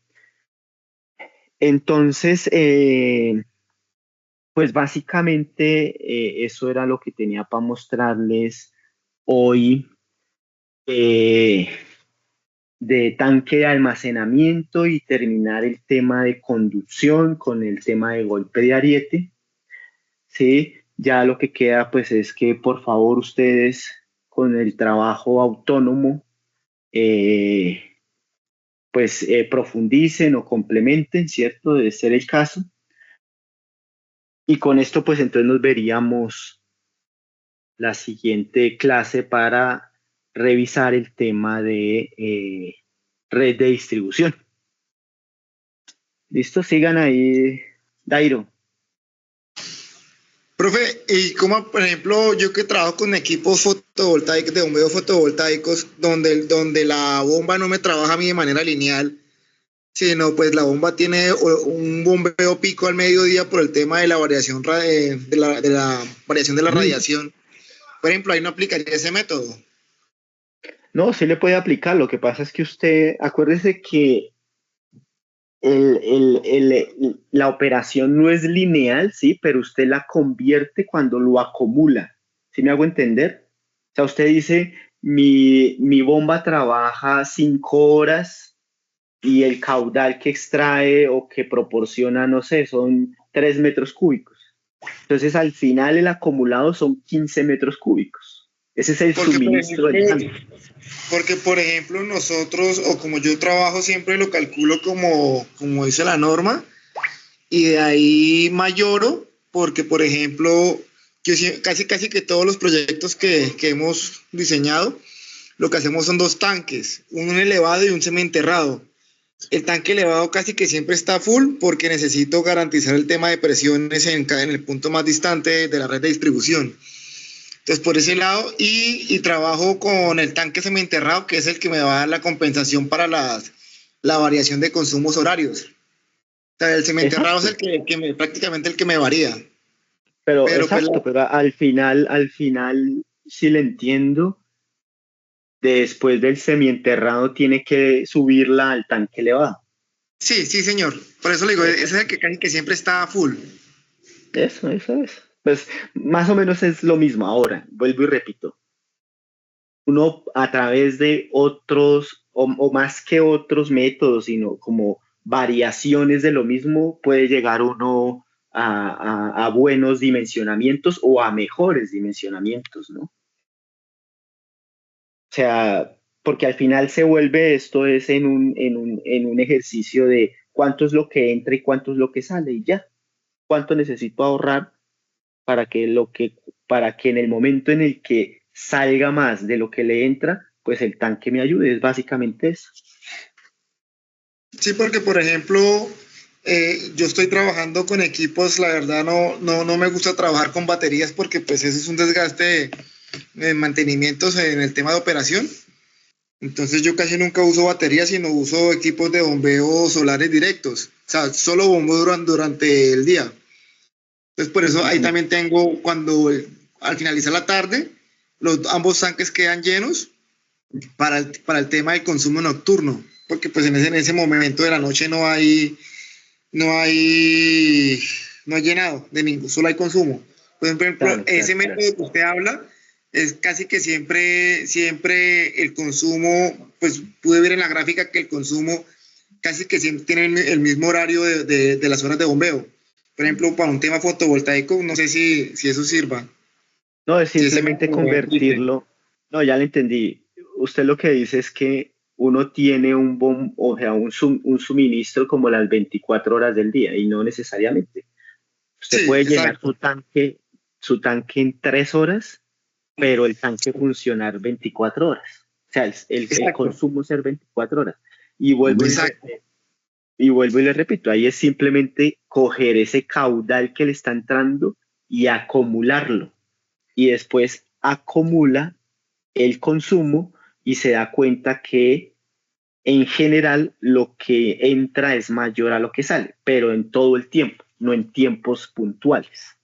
B: Entonces, pues básicamente eso era lo que tenía para mostrarles hoy, de tanque de almacenamiento, y terminar el tema de conducción con el tema de golpe de ariete. ¿Sí? Ya lo que queda, pues, es que por favor ustedes, con el trabajo autónomo, pues profundicen o complementen, ¿cierto? Debe ser el caso. Y con esto, pues entonces nos veríamos la siguiente clase para revisar el tema de red de distribución. ¿Listo? Sigan ahí, Dairo.
G: Profe, y como por ejemplo, yo que trabajo con equipos fotovoltaicos, de bombeos fotovoltaicos, donde la bomba no me trabaja a mí de manera lineal, sino pues la bomba tiene un bombeo pico al mediodía por el tema de la variación de la variación de la radiación. Por ejemplo, ahí no aplicaría ese método.
B: No, sí le puede aplicar. Lo que pasa es que usted, acuérdese que la operación no es lineal, ¿sí? Pero usted la convierte cuando lo acumula. ¿Sí me hago entender? O sea, usted dice, mi bomba trabaja 5 horas y el caudal que extrae o que proporciona, no sé, son 3 metros cúbicos. Entonces, al final el acumulado son 15 metros cúbicos. Ese es el suministro del tanque.
G: Porque, por ejemplo, nosotros, o como yo trabajo, siempre lo calculo como dice la norma, y de ahí mayoro, porque, por ejemplo, yo casi que todos los proyectos que hemos diseñado, lo que hacemos son 2 tanques, un elevado y un semienterrado. El tanque elevado casi que siempre está full, porque necesito garantizar el tema de presiones en el punto más distante de la red de distribución. Entonces, por ese lado, y trabajo con el tanque semienterrado, que es el que me va a dar la compensación para la variación de consumos horarios. O sea, el semienterrado es el que prácticamente el que me varía.
B: Pero exacto, pero al final, si le entiendo, después del semienterrado tiene que subirla al tanque elevado.
G: Sí, sí, señor. Por eso le digo, ese es el que casi que siempre está full.
B: Eso es. Pues más o menos es lo mismo. Ahora, vuelvo y repito. Uno a través de otros, o más que otros métodos, sino como variaciones de lo mismo, puede llegar uno a buenos dimensionamientos o a mejores dimensionamientos, ¿no? O sea, porque al final se vuelve esto es en un ejercicio de cuánto es lo que entra y cuánto es lo que sale y ya. Cuánto necesito ahorrar para para que en el momento en el que salga más de lo que le entra, pues el tanque me ayude. Es básicamente eso.
G: Sí, porque por ejemplo, yo estoy trabajando con equipos, la verdad no me gusta trabajar con baterías porque pues eso es un desgaste de mantenimientos en el tema de operación. Entonces yo casi nunca uso baterías, sino uso equipos de bombeo solares directos. O sea, solo bombeo durante el día. Entonces por eso ahí también tengo, al finalizar la tarde, ambos tanques quedan llenos para el tema del consumo nocturno, porque pues en ese momento de la noche no hay llenado de ningún, solo hay consumo. Por ejemplo,
B: Claro,
G: ese
B: claro.
G: método que usted habla es casi que siempre el consumo, pues pude ver en la gráfica que el consumo casi que siempre tiene el mismo horario de las horas de bombeo. Por ejemplo, para un tema fotovoltaico, no sé si eso sirva.
B: No, es
G: Si ese
B: simplemente
G: método lo existe.
B: convertirlo. No, ya lo entendí. Usted lo que dice es que uno tiene o sea, un suministro como las 24 horas del día y no necesariamente. Usted
G: Sí,
B: puede llenar
G: exacto.
B: su tanque en 3 horas, pero el tanque funcionar 24 horas. O sea, el
G: Exacto.
B: consumo ser 24 horas. Y vuelvo
G: Exacto.
B: y le repito, ahí es simplemente coger ese caudal que le está entrando y acumularlo. Y después acumula el consumo y se da cuenta que en general lo que entra es mayor a lo que sale, pero en todo el tiempo, no en tiempos puntuales.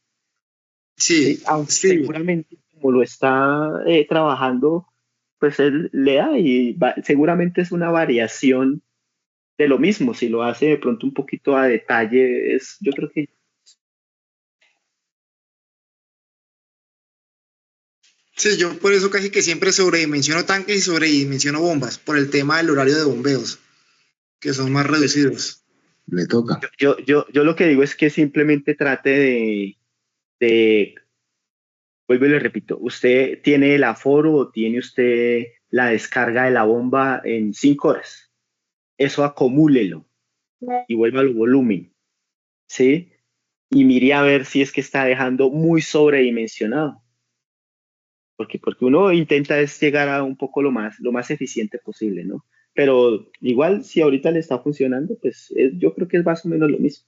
B: ¿Sí?
G: Sí,
B: Aunque
G: sí.
B: seguramente como lo está trabajando, pues él le da y seguramente es una variación de lo mismo. Si lo hace de pronto un poquito a detalle, yo creo que
G: Sí, yo por eso casi que siempre sobredimensiono tanques y sobredimensiono bombas, por el tema del horario de bombeos, que son más reducidos.
C: Le toca.
B: yo lo que digo es que simplemente trate de vuelvo y le repito, usted tiene el aforo o tiene usted la descarga de la bomba en 5 horas. Eso acumúlelo y vuelva al volumen, ¿sí? Y mire a ver si es que está dejando muy sobredimensionado. Porque uno intenta es llegar a un poco lo más eficiente posible, ¿no? Pero igual, si ahorita le está funcionando, pues yo creo que es más o menos lo mismo.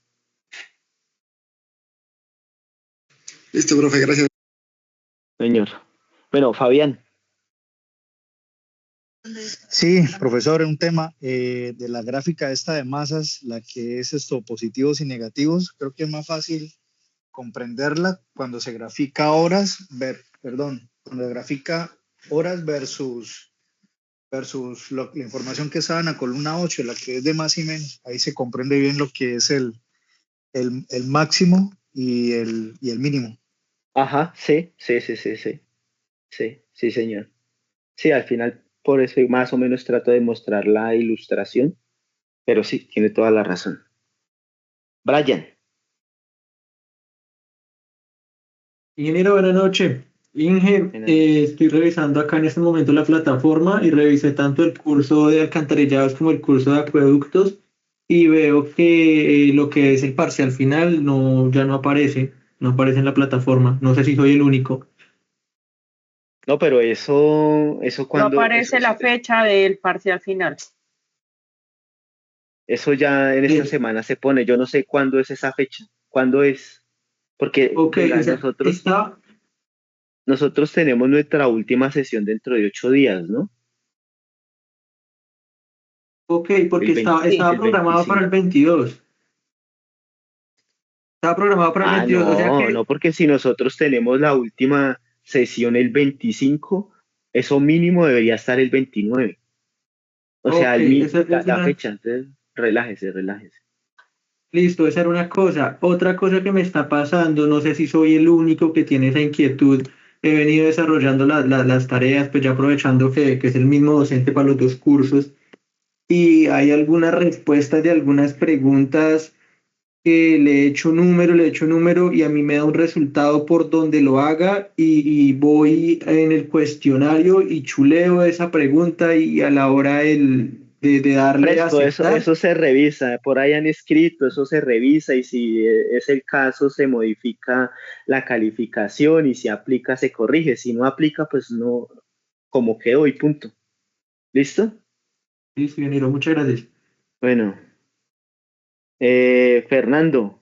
G: Listo, profe, gracias.
B: Señor. Bueno, Fabián.
H: Sí, profesor, un tema de la gráfica esta de masas, la que es esto, positivos y negativos, creo que es más fácil comprenderla cuando se grafica horas, cuando se grafica horas versus la información que estaba en la columna 8, la que es de más y menos. Ahí se comprende bien lo que es el máximo y el mínimo.
B: Ajá, sí, señor. Sí, al final, por eso más o menos trato de mostrar la ilustración, pero sí, tiene toda la razón. Brian.
F: Ingeniero, buenas noches. Inge, estoy revisando acá en este momento la plataforma y revisé tanto el curso de alcantarillados como el curso de acueductos y veo que lo que es el parcial final ya no aparece en la plataforma. No sé si soy el único.
B: No, pero eso
A: No
B: cuando,
A: aparece la fecha del parcial final.
B: eso ya en esta
F: Eh,
B: semana se pone. Yo no sé cuándo es esa fecha, cuándo es, porque
F: ok,
B: venga,
F: o sea,
B: nosotros tenemos nuestra última sesión dentro de 8 días, ¿no?
F: porque
B: El 20,
A: Sí.
F: estaba
B: el
F: programado para
B: 25.
F: el 22. Estaba programado para el
B: Ah,
F: 22, o sea
B: no,
F: que,
B: porque si nosotros tenemos la última sesión el 25, eso mínimo debería estar el 29. O sea,
F: ok, esa es
B: la
F: una...
B: fecha. Entonces, relájese, relájese.
F: Listo, esa era una cosa. Otra cosa que me está pasando, no sé si soy el único que tiene esa inquietud. He venido desarrollando las tareas, pues ya aprovechando que es el mismo docente para los dos cursos. Y hay algunas respuestas de algunas preguntas que le echo número y a mí me da un resultado por donde lo haga y voy en el cuestionario y chuleo esa pregunta y a la hora de darle a
B: Fresco,
F: aceptar.
B: eso se revisa, por ahí han escrito, eso se revisa y si es el caso se modifica la calificación y si aplica se corrige, si no aplica pues no, como quedó y punto. ¿Listo?
F: Listo, ingeniero, muchas gracias.
B: Bueno, Fernando,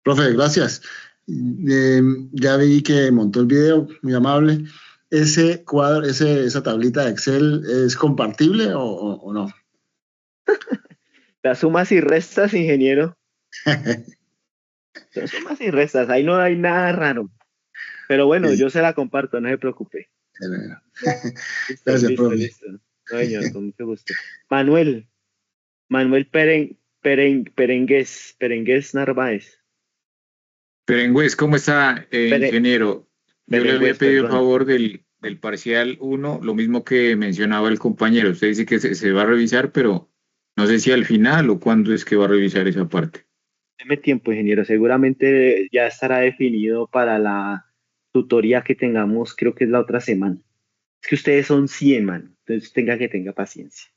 C: Profe, gracias. Ya vi que montó el video, muy amable. ¿Ese cuadro, esa tablita de Excel es compartible o no?
B: las sumas y restas, ingeniero, son sumas y restas, ahí no hay nada raro. Pero bueno,
C: Sí.
B: yo se la comparto, no se preocupe. Listo,
C: Gracias,
B: listo,
C: profe.
B: listo. No, señor, con mucho gusto. Manuel Perengues Narváez.
J: Perengües, ¿cómo está,
B: Pere-
J: ingeniero? Yo le había
B: Perengües,
J: pedido el
B: perdón.
J: favor del parcial 1, lo mismo que mencionaba el compañero. Usted dice que se va a revisar, pero no sé si al final o cuándo es que va a revisar esa parte.
B: Deme tiempo, ingeniero. Seguramente ya estará definido para la tutoría que tengamos, creo que es la otra semana. Es que ustedes son 100, man. Entonces tenga paciencia.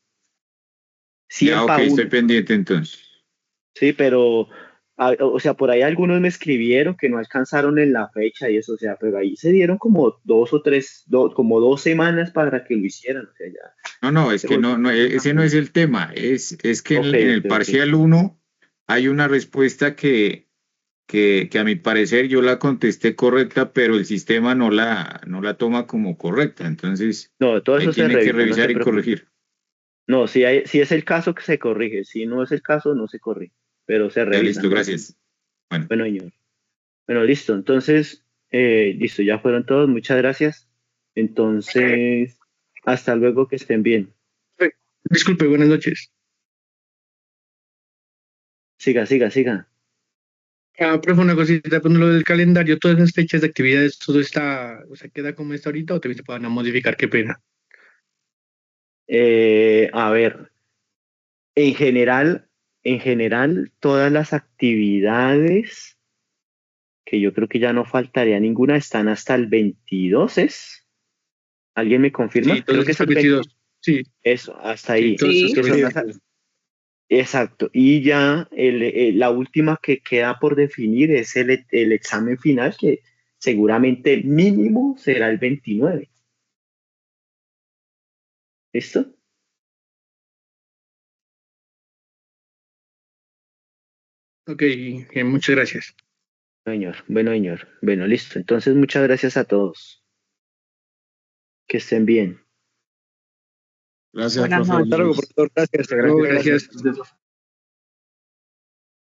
B: 100
J: Ya, ok,
B: pa'
J: estoy
B: uno.
J: pendiente entonces.
B: Sí, pero, o sea, por ahí algunos me escribieron que no alcanzaron en la fecha y eso, o sea, pero ahí se dieron como como 2 semanas para que lo hicieran, o sea, ya.
J: No, es que no, ese no es el tema. Es que
B: Ok,
J: en el
B: ok, ok.
J: parcial 1 hay una respuesta que a mi parecer yo la contesté correcta, pero el sistema no la toma como correcta. Entonces,
B: No, todo
J: ahí
B: eso se
J: tiene que
B: revisa, no
J: revisar
B: se
J: y
B: preocupe.
J: corregir.
B: No, si es el caso que se corrige, si no es el caso no se corrige, pero se
J: Ya,
B: revisa.
J: listo, gracias. Bueno,
B: Bueno, señor. Bueno, listo. Entonces, listo, ya fueron todos. Muchas gracias. Entonces, hasta luego, que estén bien.
K: Disculpe, buenas noches.
B: Siga.
K: Profe, una cosita, con lo del calendario, todas esas fechas de actividades, todo está, o sea, queda como está ahorita o también se pueden modificar, qué pena.
B: A ver, en general, todas las actividades, que yo creo que ya no faltaría ninguna, están hasta el 22, ¿es? ¿Alguien me confirma?
K: Sí, todo
B: Creo
K: eso
B: que es
K: está
B: el 20.
K: 22. Sí,
B: Eso, hasta
K: sí,
B: ahí.
K: todo eso está
B: Que son
K: 22.
B: exacto. Y ya la última que queda por definir es el examen final, que seguramente mínimo será el 29. ¿Listo?
K: Ok, muchas gracias.
B: Bueno, señor. Bueno, listo. Entonces, muchas gracias a todos. Que estén bien.
C: Gracias,
A: Buenas
C: profe.
A: noches.
K: Hasta luego, profesor. Gracias. Hasta luego, gracias.